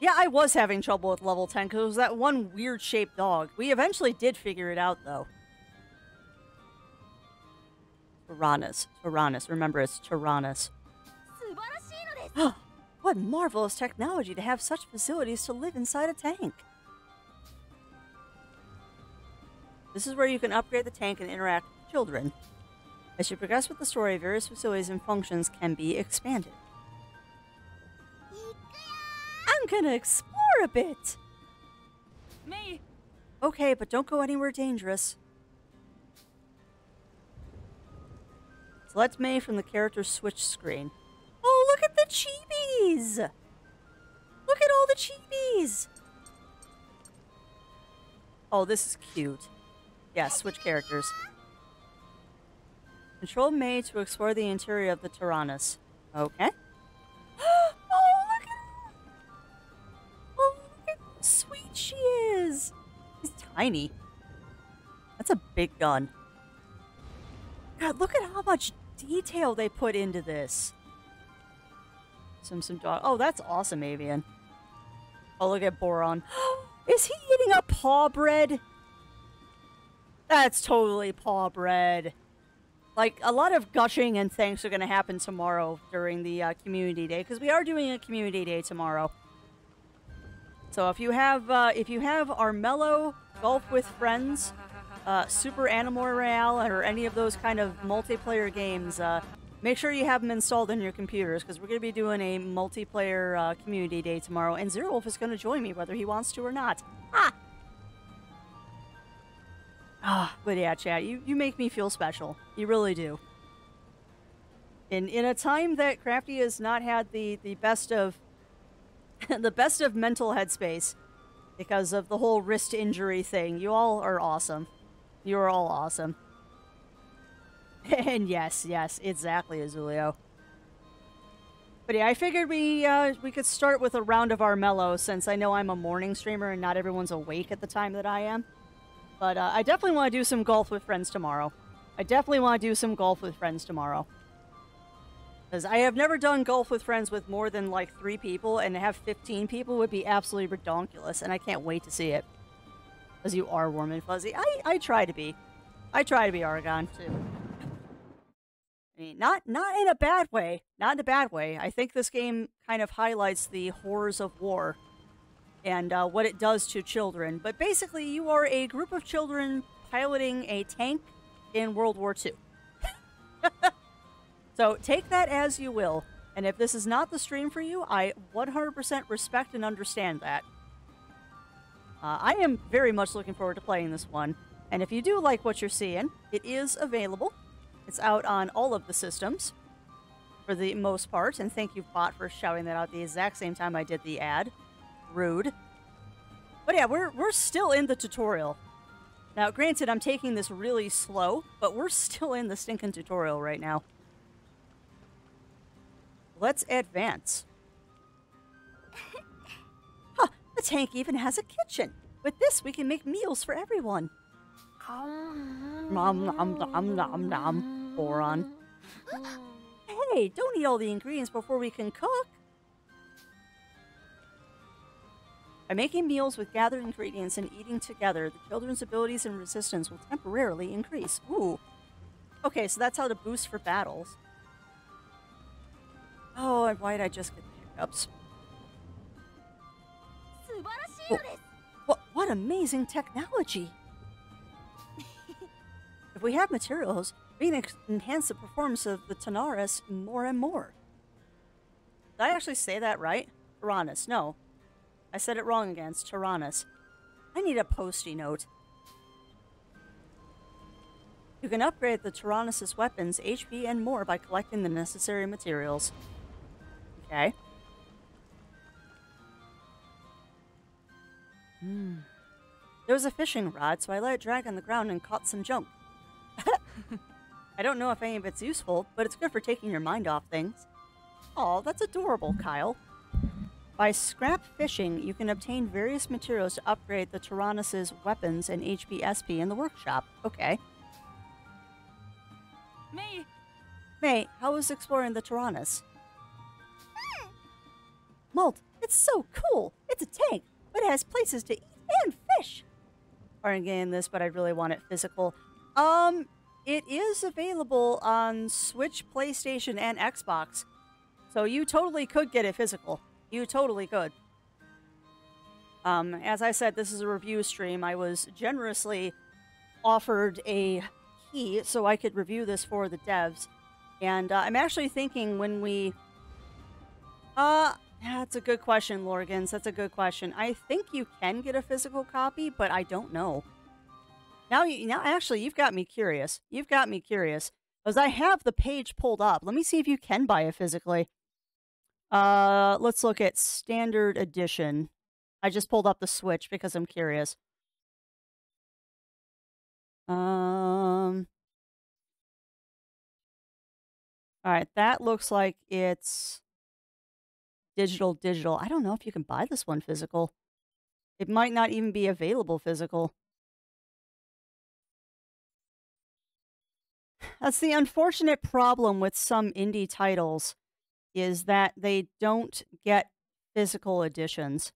Yeah, I was having trouble with level 10 because it was that one weird-shaped dog. We eventually did figure it out, though. Tyrannus. Tyrannus. Remember, it's Tyrannus. What marvelous technology to have such facilities to live inside a tank. This is where you can upgrade the tank and interact with children. As you progress with the story, various facilities and functions can be expanded. I'm gonna explore a bit! Me! Okay, but don't go anywhere dangerous. Select May from the character switch screen. Oh, look at the chibis! Look at all the chibis! Oh, this is cute. Yeah, switch characters. Control May to explore the interior of the Tyrannus. Okay. Sweet she is! She's tiny. That's a big gun. God, look at how much detail they put into this. Some dog. Oh, that's awesome, Avian. Oh, look at Boron. Is he eating a paw bread? That's totally paw bread. Like, a lot of gushing and thanks are going to happen tomorrow during the community day, because we are doing a community day tomorrow. So if you have Armello, Golf with Friends, Super Animal Royale, or any of those kind of multiplayer games, make sure you have them installed in your computers, because we're going to be doing a multiplayer community day tomorrow, and Zero Wolf is going to join me whether he wants to or not. But yeah, chat, you make me feel special. You really do. In a time that Crafty has not had the best of the best of mental headspace because of the whole wrist injury thing, you all are awesome. You are all awesome. And yes, exactly, Azulio. But yeah, I figured we could start with a round of Armello, since I know I'm a morning streamer and not everyone's awake at the time that I am. But I definitely want to do some Golf with Friends tomorrow. Because I have never done Golf with Friends with more than like 3 people, and to have 15 people would be absolutely redonkulous, and I can't wait to see it. Because you are warm and fuzzy. I try to be. I try to be, Argon, too. mean, not in a bad way. Not in a bad way. I think this game kind of highlights the horrors of war and what it does to children. But basically, you are a group of children piloting a tank in World War II. So take that as you will. And if this is not the stream for you, I 100% respect and understand that. I am very much looking forward to playing this one. And if you do like what you're seeing, it is available. It's out on all of the systems for the most part. And thank you, Bot, for shouting that out the exact same time I did the ad. Rude. But yeah, we're still in the tutorial. Now, granted, I'm taking this really slow, but we're still in the stinking tutorial right now. Let's advance. Huh, the tank even has a kitchen. With this, we can make meals for everyone. Nom nom nom nom nom. Boron. Hey, don't eat all the ingredients before we can cook. By making meals with gathered ingredients and eating together, the children's abilities and resistance will temporarily increase. Ooh. Okay, so that's how to boost for battles. Oh, and why did I just get hiccups? Oh, what amazing technology! If we have materials, we can enhance the performance of the Tanaris more and more. Did I actually say that right? Tyrannus, no. I said it wrong again. It's Tyrannus. I need a posty note. You can upgrade the Tyrannus' weapons, HP, and more by collecting the necessary materials. Okay. There was a fishing rod, so I let it drag on the ground and caught some junk. I don't know if any of it's useful, but it's good for taking your mind off things. Aw, that's adorable, Kyle. By scrap fishing, you can obtain various materials to upgrade the Tyrannus' weapons and HP SP in the workshop. Okay. May, how was exploring the Tyrannus? Molt, it's so cool! It's a tank, but it has places to eat and fish! Aren't getting this, but I really want it physical. It is available on Switch, PlayStation, and Xbox. So you totally could get it physical. You totally could. As I said, this is a review stream. I was generously offered a key so I could review this for the devs. And I'm actually thinking when we... That's a good question, Lorgans. That's a good question. I think you can get a physical copy, but I don't know. Now, actually, you've got me curious. You've got me curious. Because I have the page pulled up. Let me see if you can buy it physically. Let's look at Standard Edition. I just pulled up the Switch because I'm curious. Alright, that looks like it's digital. I don't know if you can buy this one physical. It might not even be available physical. That's the unfortunate problem with some indie titles, is that they don't get physical editions.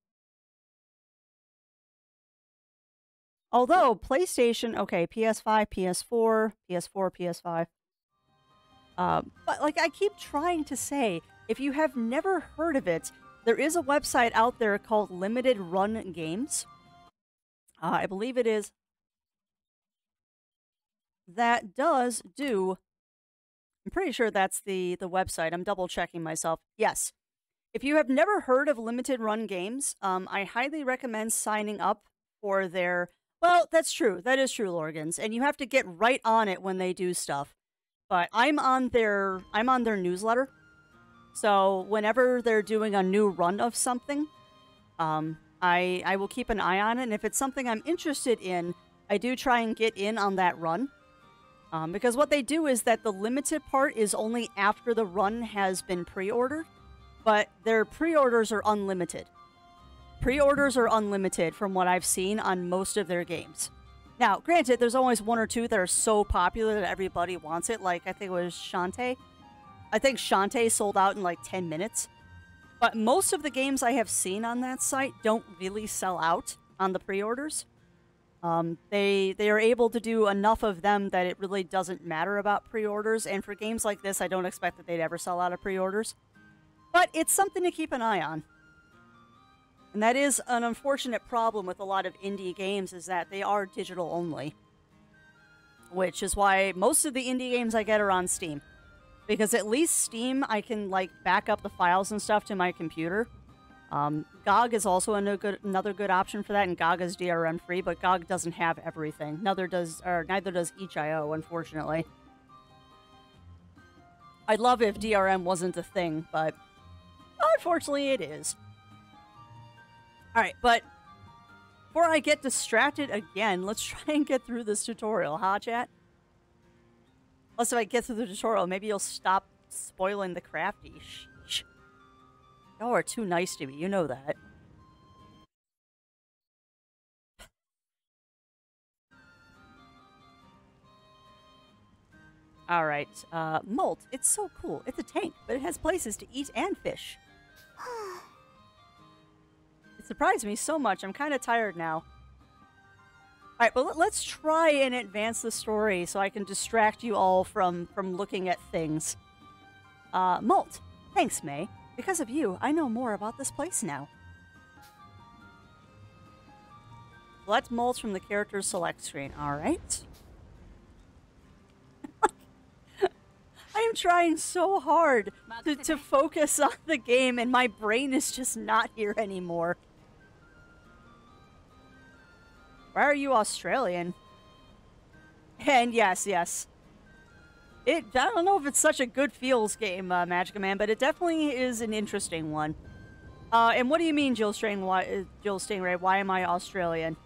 Although PlayStation, okay, PS5, PS4, PS5. But like I keep trying to say, if you have never heard of it, there is a website out there called Limited Run Games. I believe it is. That does do... I'm pretty sure that's the website. I'm double checking myself. Yes. If you have never heard of Limited Run Games, I highly recommend signing up for their... Well, that's true. That is true, Lorgans. And you have to get right on it when they do stuff. But I'm on their newsletter. So whenever they're doing a new run of something, I will keep an eye on it. And if it's something I'm interested in, I do try and get in on that run. Because what they do is that the limited part is only after the run has been pre-ordered, but their pre-orders are unlimited. Pre-orders are unlimited from what I've seen on most of their games. Now, granted, there's always one or two that are so popular that everybody wants it, like I think it was Shantae. I think Shantae sold out in like 10 minutes. But most of the games I have seen on that site don't really sell out on the pre-orders. They are able to do enough of them that it really doesn't matter about pre-orders, and for games like this, I don't expect that they'd ever sell out of pre-orders. But it's something to keep an eye on. And that is an unfortunate problem with a lot of indie games, is that they are digital only. Which is why most of the indie games I get are on Steam. Because at least Steam, I can, like, back up the files and stuff to my computer. GOG is also another good option for that, and GOG is DRM free, but GOG doesn't have everything. Neither does itch.io, unfortunately. I'd love if DRM wasn't a thing, but unfortunately it is. Alright, but before I get distracted again, let's try and get through this tutorial, huh, chat? Unless if I get through the tutorial, maybe you'll stop spoiling the crafty. Sheesh. Y'all are too nice to me, you know that. Alright, Molt. It's so cool. It's a tank, but it has places to eat and fish. It surprised me so much, I'm kind of tired now. Alright, but let's try and advance the story so I can distract you all from looking at things. Molt. Thanks, May. Because of you, I know more about this place now. Select Molt from the character's select screen. Alright. I am trying so hard to focus on the game, and my brain is just not here anymore. Why are you Australian? And yes. I don't know if it's such a good feels game, Magic Man, but it definitely is an interesting one. And what do you mean, Jill Stingray? Why am I Australian?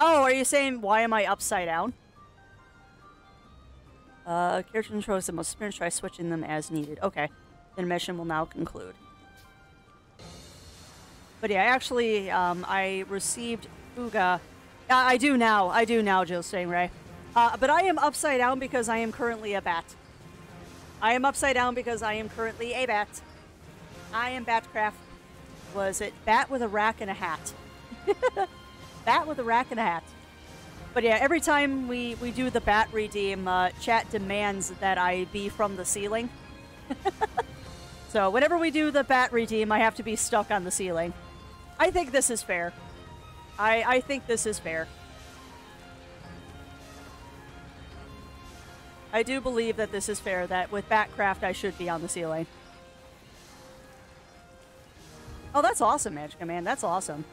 Oh, are you saying why am I upside down? Character controls the most spirits. Try switching them as needed. Okay. The mission will now conclude. But yeah, actually, I received Fuga. I do now, Jill Stingray. But I am upside down because I am currently a bat. I am upside down because I am currently a bat. I am Batcraft. Was it bat with a rack and a hat? Bat with a rack and a hat. But yeah, every time we do the bat redeem, chat demands that I be from the ceiling. So whenever we do the bat redeem, I have to be stuck on the ceiling. I think this is fair. I think this is fair. I do believe that this is fair, that with Batcraft I should be on the ceiling. Oh, that's awesome, Magic Man. That's awesome.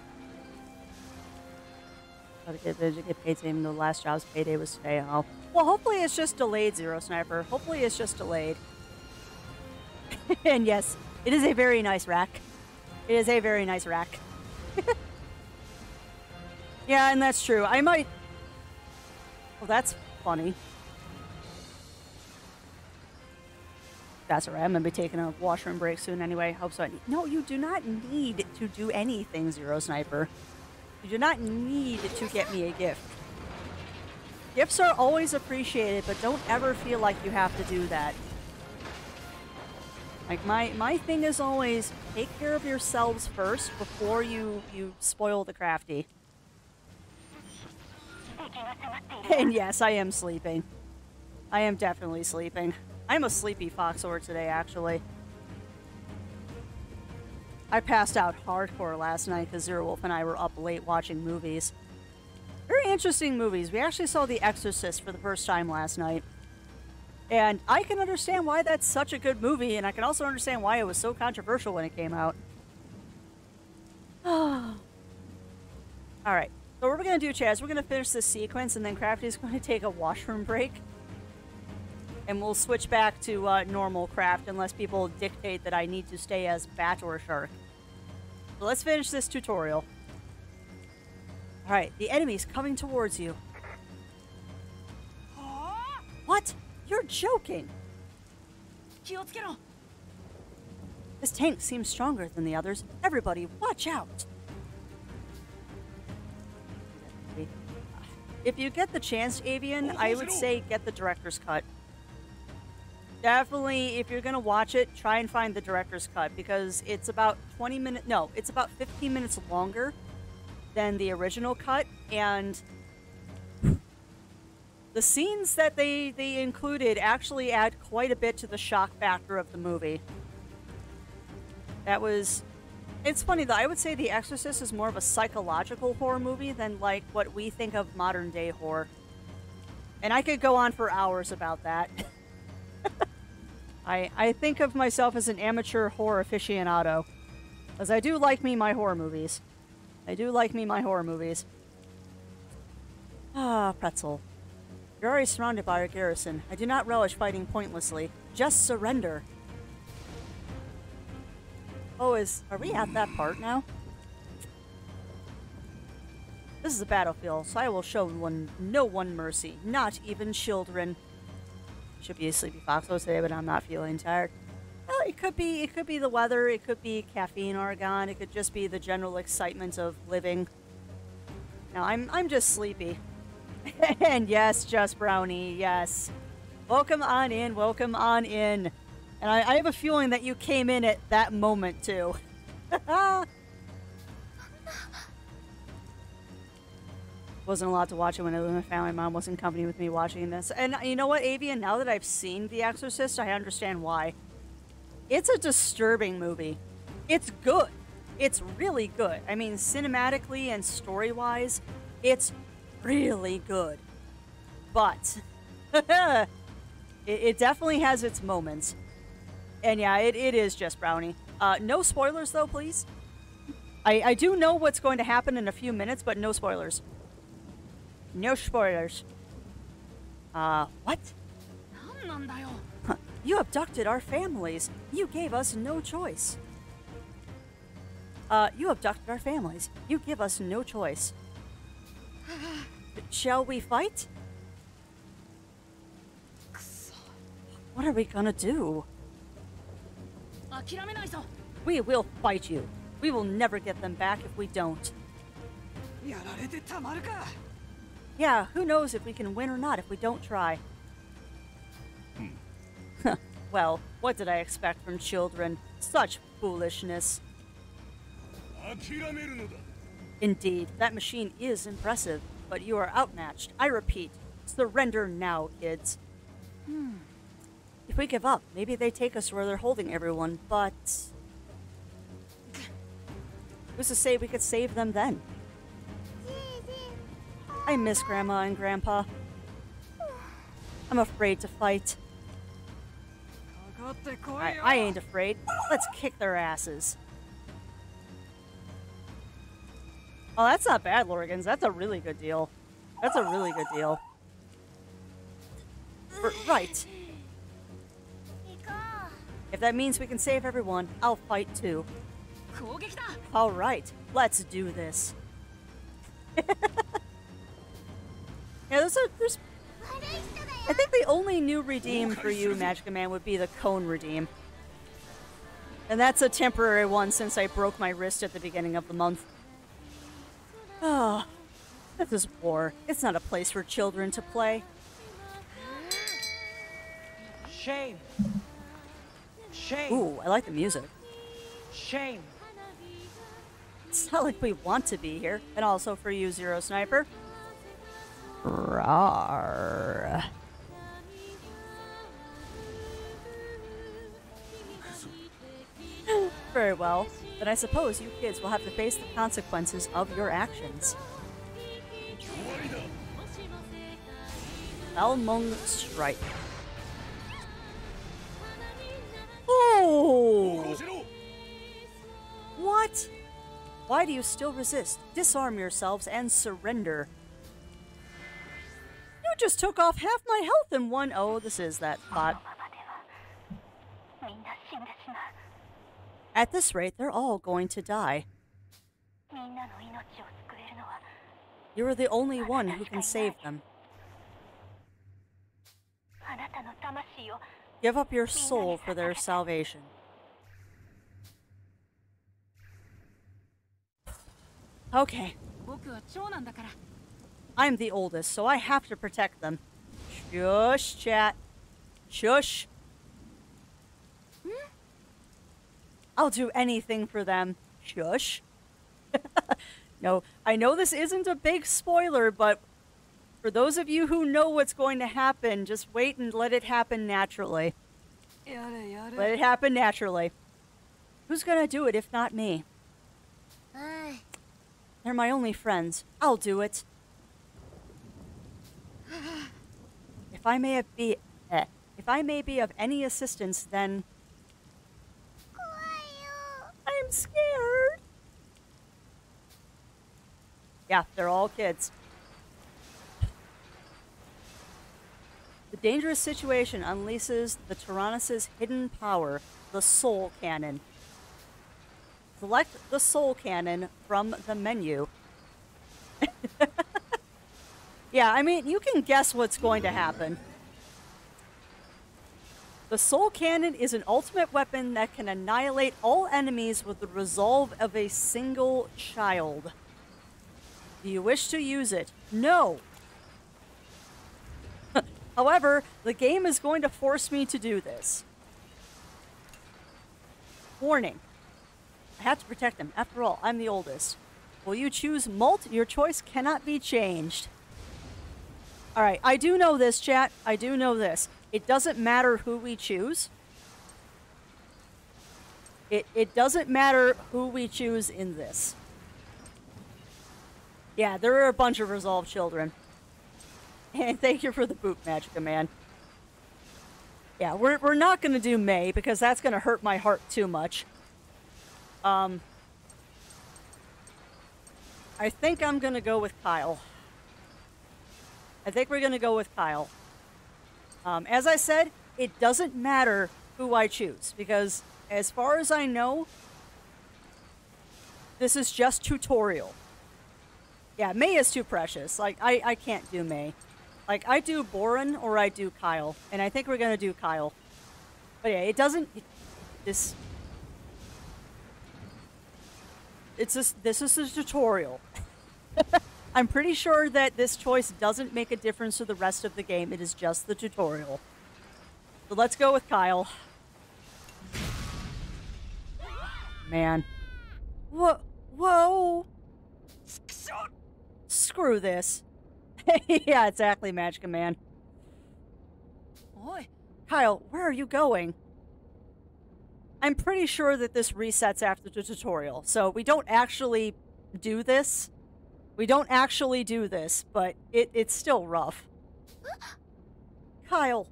Get paid today, even though the last job's payday was today. Oh. Well, hopefully it's just delayed, Zero Sniper. Hopefully it's just delayed. And yes, it is a very nice rack. It is a very nice rack. Yeah, and that's true. I might... Well, that's funny. That's alright. I'm going to be taking a washroom break soon anyway. Hope so. No, you do not need to do anything, Zero Sniper. You do not need to get me a gift. Gifts are always appreciated, but don't ever feel like you have to do that. Like, my thing is always, take care of yourselves first before you spoil the crafty. And yes, I am sleeping. I am definitely sleeping. I'm a sleepy Foxor today, actually. I passed out hardcore last night because Zero Wolf and I were up late watching movies. Very interesting movies. We actually saw The Exorcist for the first time last night. And I can understand why that's such a good movie, and I can also understand why it was so controversial when it came out. Alright, so what we're going to do, Chaz, we're going to finish this sequence, and then Crafty's going to take a washroom break. And we'll switch back to normal craft unless people dictate that I need to stay as bat or shark. So let's finish this tutorial. Alright, the enemy's coming towards you. What? You're joking! This tank seems stronger than the others. Everybody, watch out! If you get the chance, Avian, I would say get the director's cut. Definitely, if you're going to watch it, try and find the director's cut, because it's about 20 minutes... No, it's about 15 minutes longer, than the original cut, and the scenes that they included actually add quite a bit to the shock factor of the movie. It's funny though, I would say The Exorcist is more of a psychological horror movie than like what we think of modern day horror. And I could go on for hours about that. I think of myself as an amateur horror aficionado, because I do like me my horror movies. Ah, pretzel. You're already surrounded by our garrison. I do not relish fighting pointlessly. Just surrender. Oh, are we at that part now? This is a battlefield, so I will show no one mercy, not even children. Should be a sleepy foxhole today, but I'm not feeling tired. Well, it could be the weather, it could be caffeine argon, it could just be the general excitement of living. Now I'm just sleepy. And yes, Just Brownie, yes. Welcome on in, welcome on in. And I have a feeling that you came in at that moment, too. Wasn't allowed to watch it when I lived with my family. My mom wasn't company with me watching this. And you know what, Avian? Now that I've seen The Exorcist, I understand why. It's a disturbing movie. It's good. It's really good. I mean, cinematically and story-wise, it's really good. But it definitely has its moments. And yeah, it is Just Brownie. No spoilers, though, please. I do know what's going to happen in a few minutes, but no spoilers. No spoilers. What? Huh, you abducted our families. You gave us no choice. You abducted our families. You give us no choice. Shall we fight? What are we gonna do? We will fight you. We will never get them back if we don't. Yeah, who knows if we can win or not if we don't try. Well, what did I expect from children? Such foolishness. Indeed, that machine is impressive, but you are outmatched. I repeat, surrender now, kids. If we give up, maybe they take us where they're holding everyone, but who's to say we could save them then? I miss Grandma and Grandpa. I'm afraid to fight. I ain't afraid. Let's kick their asses. Oh, that's not bad, Lorgans. That's a really good deal. That's a really good deal. Right. If that means we can save everyone, I'll fight too. Alright, let's do this. Yeah, there's I think the only new redeem for you, Magica Man, would be the cone redeem. And that's a temporary one since I broke my wrist at the beginning of the month. Oh, this is war. It's not a place for children to play. Shame. Shame. Ooh, I like the music. Shame. It's not like we want to be here. And also for you, Zero Sniper. Rawr. Very well. Then I suppose you kids will have to face the consequences of your actions. Elmung Strike. Oh! What? Why do you still resist? Disarm yourselves and surrender. You just took off half my health in one. Oh, this is that spot. At this rate, they're all going to die. You are the only one who can save them. Give up your soul for their salvation. Okay. I'm the oldest, so I have to protect them. Shush, chat. Shush. I'll do anything for them. Shush. No, I know this isn't a big spoiler, but for those of you who know what's going to happen, just wait and let it happen naturally. Let it happen naturally. Who's gonna do it if not me? They're my only friends. I'll do it. If I may be of any assistance, then I'm scared. Yeah, they're all kids. The dangerous situation unleashes the Tyrannus' hidden power, the Soul Cannon. Select the Soul Cannon from the menu. Yeah, I mean, you can guess what's going to happen. The Soul Cannon is an ultimate weapon that can annihilate all enemies with the resolve of a single child. Do you wish to use it? No. However, the game is going to force me to do this. Warning. I have to protect them. After all, I'm the oldest. Will you choose Molt? Your choice cannot be changed. Alright, I do know this, chat. I do know this. It doesn't matter who we choose. It doesn't matter who we choose in this. Yeah, there are a bunch of resolved children. And thank you for the boot, Magica Man. Yeah, we're not going to do May, because that's going to hurt my heart too much. I think I'm going to go with Kyle. I think we're going to go with Kyle. As I said, it doesn't matter who I choose, because as far as I know, this is just tutorial. Yeah, May is too precious. Like, I can't do May. Like, I do Boren or I do Kyle, and I think we're going to do Kyle. But yeah, it doesn't... This is a tutorial. I'm pretty sure that this choice doesn't make a difference to the rest of the game. It is just the tutorial. So let's go with Kyle. Man. Whoa. Screw this. Yeah, exactly, Magica Man. Oi. Kyle, where are you going? I'm pretty sure that this resets after the tutorial, so we don't actually do this. We don't actually do this, but it's still rough. Kyle.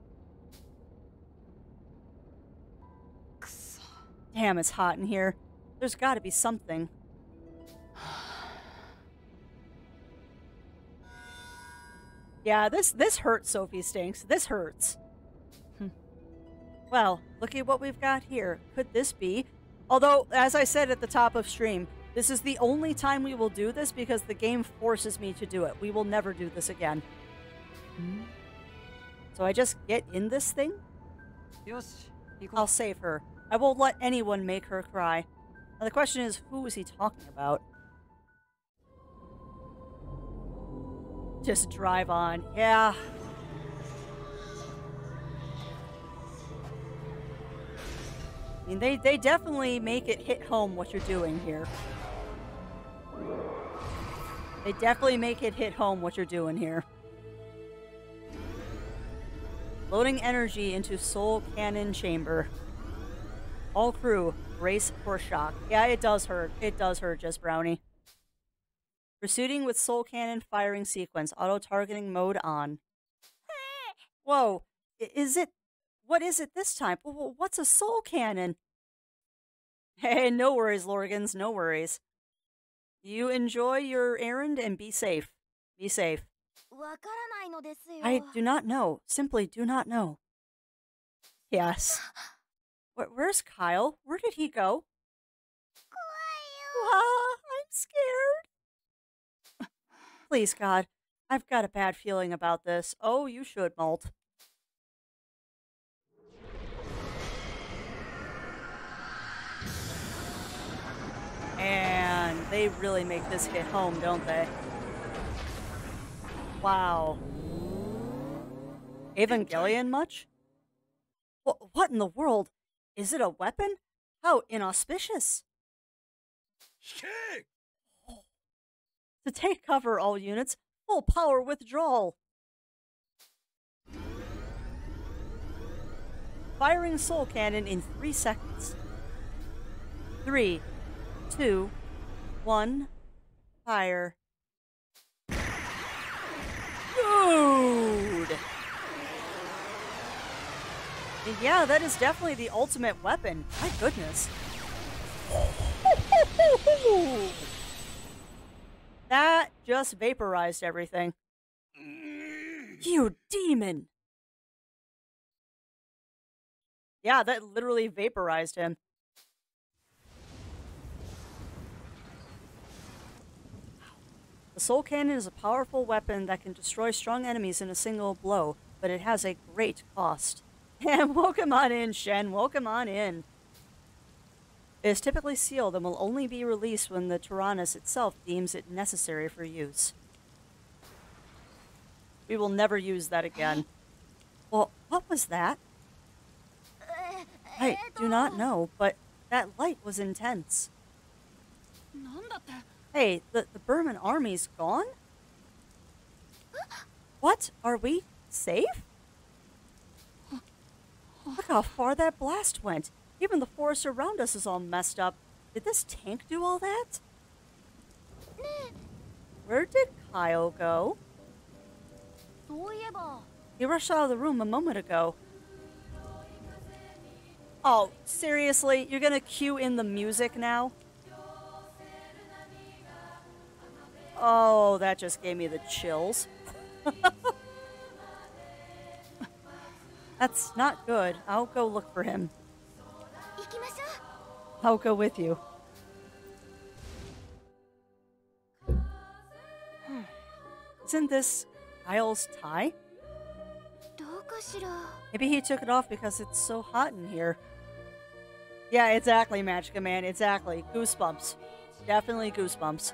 Damn, it's hot in here. There's got to be something. Yeah, this hurts, Sophie Stinks. This hurts. Well, look at what we've got here. Could this be? Although, as I said at the top of stream, this is the only time we will do this because the game forces me to do it. We will never do this again. So I just get in this thing? I'll save her. I won't let anyone make her cry. Now the question is, who is he talking about? Just drive on. Yeah. I mean, they definitely make it hit home what you're doing here. They definitely make it hit home what you're doing here. Loading energy into Soul Cannon Chamber. All crew, brace for shock. Yeah, it does hurt. It does hurt, Just Brownie. Proceeding with Soul Cannon firing sequence. Auto-targeting mode on. Whoa. Is it... What is it this time? What's a Soul Cannon? Hey, no worries, Lorgans. No worries. You enjoy your errand and be safe. Be safe. I do not know. Simply do not know. Yes. Where's Kyle? Where did he go? I'm scared. Please, God. I've got a bad feeling about this. Oh, you should, Molt. And they really make this hit home, don't they? Wow. Evangelion much? What in the world? Is it a weapon? How inauspicious. To take cover, all units. Full power withdrawal. Firing Soul Cannon in 3 seconds. 3, 2, 1, fire. Dude! And yeah, that is definitely the ultimate weapon. My goodness. That just vaporized everything. You demon! Yeah, that literally vaporized him. The Soul Cannon is a powerful weapon that can destroy strong enemies in a single blow, but it has a great cost. And welcome on in, Shen. Welcome on in. It is typically sealed and will only be released when the Tyrannus itself deems it necessary for use. We will never use that again. Well, what was that? I do not know, but that light was intense. Hey, the Burman army's gone? What? Are we safe? Look how far that blast went. Even the forest around us is all messed up. Did this tank do all that? Where did Kyle go? He rushed out of the room a moment ago. Oh, seriously? You're gonna cue in the music now? Oh, that just gave me the chills. That's not good. I'll go look for him. I'll go with you. Isn't this Kyle's tie? Maybe he took it off because it's so hot in here. Yeah, exactly, Magica Man. Exactly. Goosebumps. Definitely goosebumps.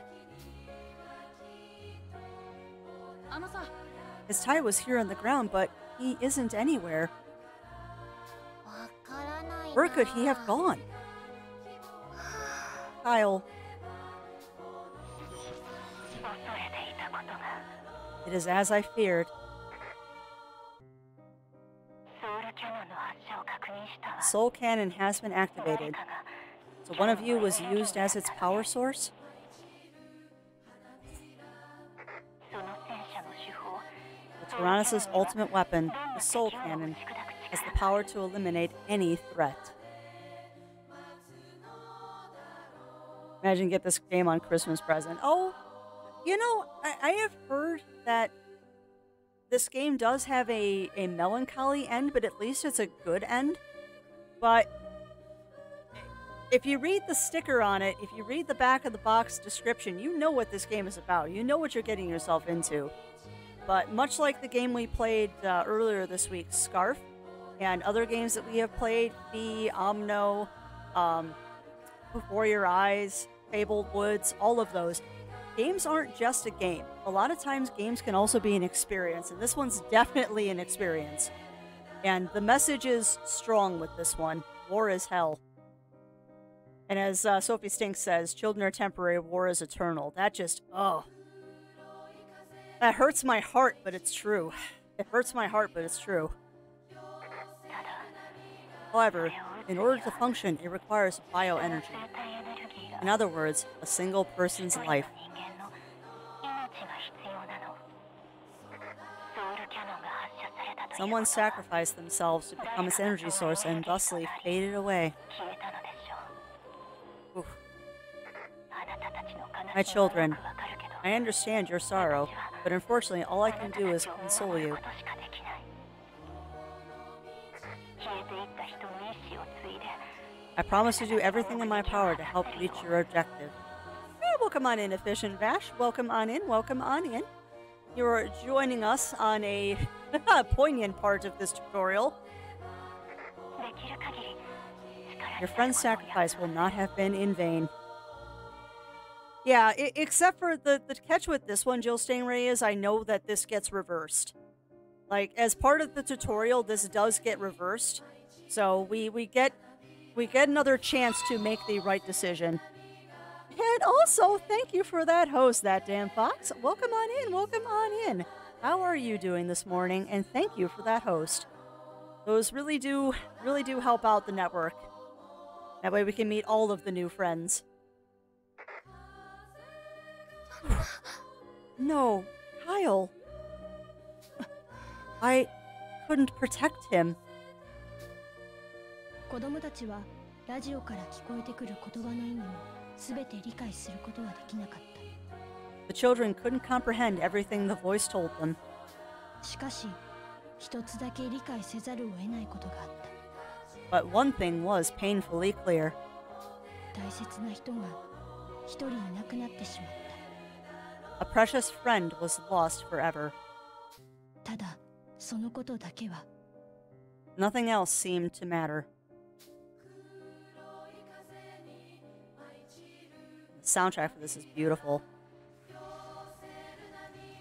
His tie was here on the ground, but he isn't anywhere. Where could he have gone? Kyle. It is as I feared. The Soul Cannon has been activated. So one of you was used as its power source? The Tyrannus' ultimate weapon, the Soul Cannon, has the power to eliminate any threat. Imagine get this game on Christmas present. Oh, you know, I have heard that this game does have a melancholy end, but at least it's a good end. But if you read the sticker on it, if you read the back of the box description, you know what this game is about. You know what you're getting yourself into. But much like the game we played earlier this week, Scarf, and other games that we have played, Fee, Omno, Before Your Eyes, Fabled Woods, all of those, games aren't just a game. A lot of times games can also be an experience, and this one's definitely an experience. And the message is strong with this one. War is hell. And as Sophie Stink says, children are temporary, war is eternal. That just, oh. That hurts my heart, but it's true. It hurts my heart, but it's true. However, in order to function, it requires bioenergy. In other words, a single person's life. Someone sacrificed themselves to become its energy source and thusly faded away. Oof. My children, I understand your sorrow, but unfortunately all I can do is console you. I promise to do everything in my power to help reach your objective. Welcome on in, Efficient Vash. Welcome on in, welcome on in. You're joining us on a poignant part of this tutorial. Your friend's sacrifice will not have been in vain. Yeah, except for the catch with this one, Jill Stingray, is I know that this gets reversed. Like, as part of the tutorial, this does get reversed. So we get another chance to make the right decision. And also, thank you for that host, that damn fox. Welcome on in, welcome on in. How are you doing this morning? And thank you for that host. Those really do help out the network. That way we can meet all of the new friends. No, Kyle. I couldn't protect him. 子供たちはラジオから聞こえてくる言葉の意味を全て理解することはできなかった。 The children couldn't comprehend everything the voice told them. しかし、一つだけ理解せざるを得ないことがあった。 But one thing was painfully clear. 大切な人が一人いなくなってしまっ A precious friend was lost forever. た。ただ、そのことだけは。 Nothing else seemed to matter. The soundtrack for this is beautiful.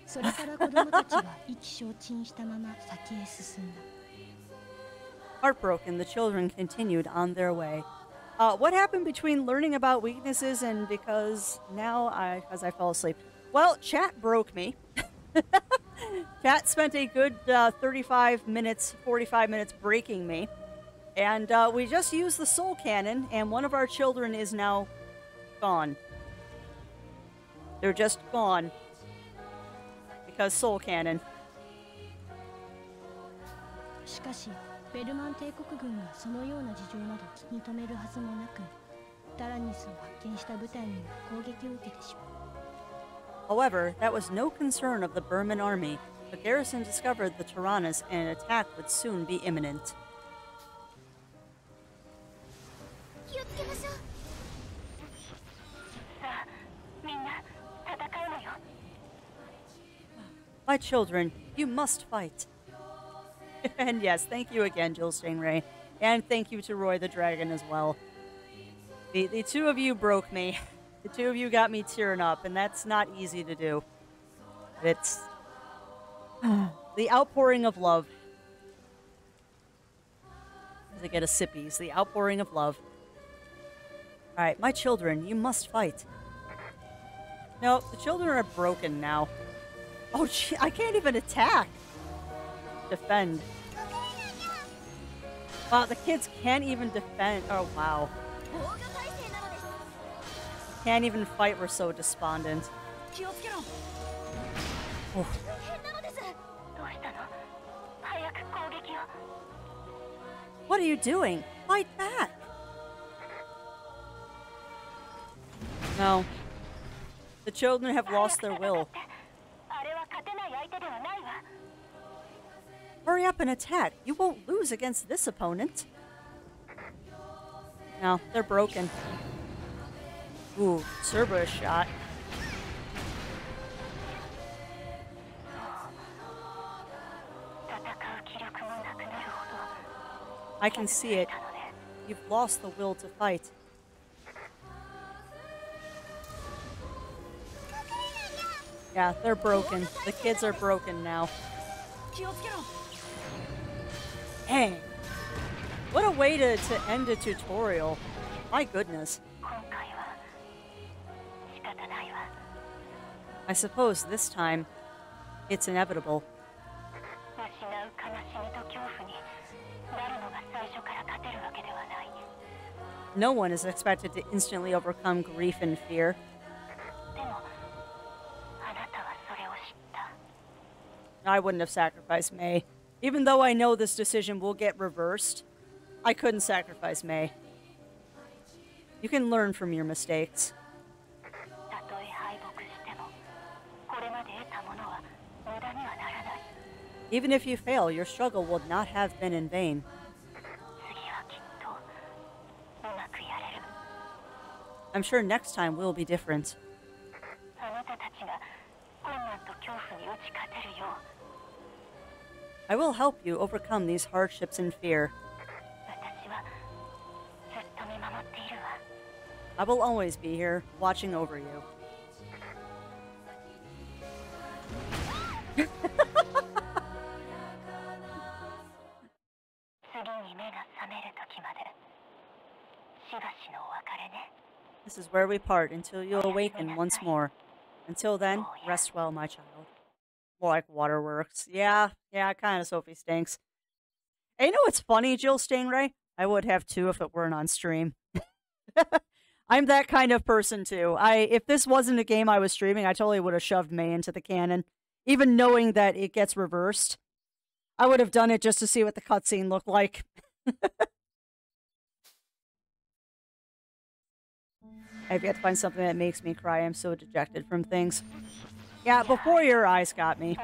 それから子供たちは意気消沈したまま先へ進んだ。 Heartbroken, the children continued on their way. What happened between learning about weaknesses and because I fell asleep? Well, chat broke me. Chat spent a good 45 minutes breaking me. And we just used the soul cannon, and one of our children is now gone. They're just gone. Because soul cannon. しかし、ベルマン帝国軍がそのような事情など気に留めるはずもなく、タラニスを発見した部隊には攻撃を受けてしまう。 However, that was no concern of the Burman army. The garrison discovered the Tyrannus and an attack would soon be imminent. 気をつけましょう。さあ、みんな戦うのよ。 My children, you must fight. And yes, thank you again, Jill Stingray. And thank you to Roy the Dragon as well. The two of you broke me. The two of you got me tearing up, and that's not easy to do. It's the outpouring of love. As I get a sippies, the outpouring of love. Alright, my children, you must fight. No, the children are broken now. Oh, gee, I can't even attack. Defend. Wow, the kids can't even defend. Oh, wow. Can't even fight, we're so despondent. 気をつけろ。 Oof. どうしたの？早く攻撃を。 What are you doing? Fight back! No. The children have lost their will. あれは勝てない相手ではないわ。 Hurry up and attack. You won't lose against this opponent. No, they're broken. Ooh, Cerberus shot. I can see it. You've lost the will to fight. Yeah, they're broken. The kids are broken now. 気をつけろ。 Dang. What a way to end a tutorial. My goodness. 今回は仕方ないわ。 I suppose this time, it's inevitable. 失う悲しみと恐怖になるのが最初から勝てるわけではない。 No one is expected to instantly overcome grief and fear. でもあなたはそれを知った。 I wouldn't have sacrificed May. Even though I know this decision will get reversed, I couldn't sacrifice May. You can learn from your mistakes. たとえ敗北してもこれまで得たものは無駄にはならない。 Even if you fail, your struggle will not have been in vain. 次はきっとうまくやれる。 I'm sure next time will be different. あなたたちが困難と恐怖に打ち勝てるよう I will help you overcome these hardships and fear. 私はずっと見守っているわ。 I will always be here, watching over you. 次に目が覚める時までしばしのお別れね。this is where we part until you awaken once more. Until then, rest well, my child. More like Waterworks. Yeah, kind of Sophie stinks. And you know what's funny, Jill Stingray? I would have too if it weren't on stream. I'm that kind of person too. If this wasn't a game I was streaming, I totally would have shoved May into the canon. Even knowing that it gets reversed. I would have done it just to see what the cutscene looked like. I've yet to find something that makes me cry. I'm so dejected from things. Yeah, before your eyes got me.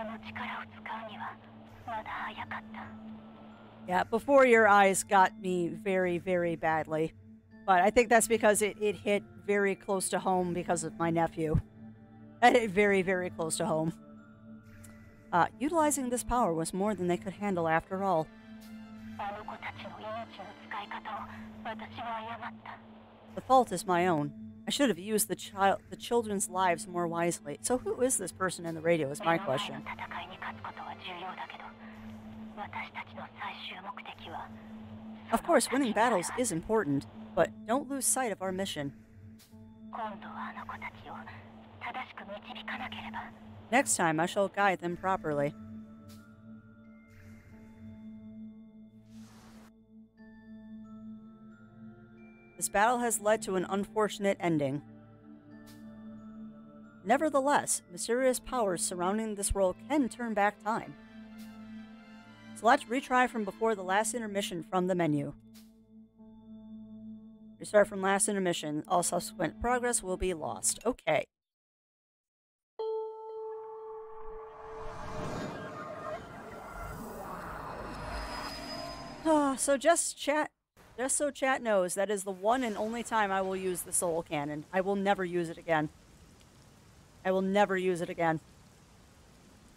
Yeah, before your eyes got me very, very badly. But I think that's because it hit very close to home because of my nephew. It hit very, very close to home. Utilizing this power was more than they could handle after all. The fault is my own. I should have used the children's lives more wisely. So who is this person in the radio is my question. Of course, winning battles is important, but don't lose sight of our mission. Next time, I shall guide them properly. This battle has led to an unfortunate ending. Nevertheless, mysterious powers surrounding this world can turn back time. Select retry from before the last intermission from the menu. Restart from last intermission. All subsequent progress will be lost. Okay. So just so chat knows, that is the one and only time I will use the Soul Cannon. I will never use it again. I will never use it again.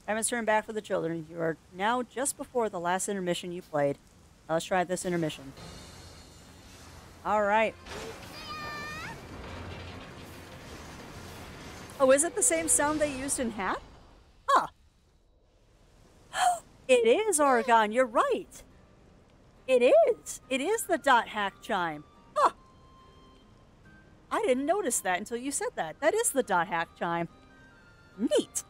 Time has turned back for the children. You are now just before the last intermission you played. Now let's try this intermission. Alright. Oh, is it the same sound they used in Hat? Huh. It is, Argon. You're right. It is. It is the dot hack chime. Huh. I didn't notice that until you said that. That is the dot hack chime. Neat.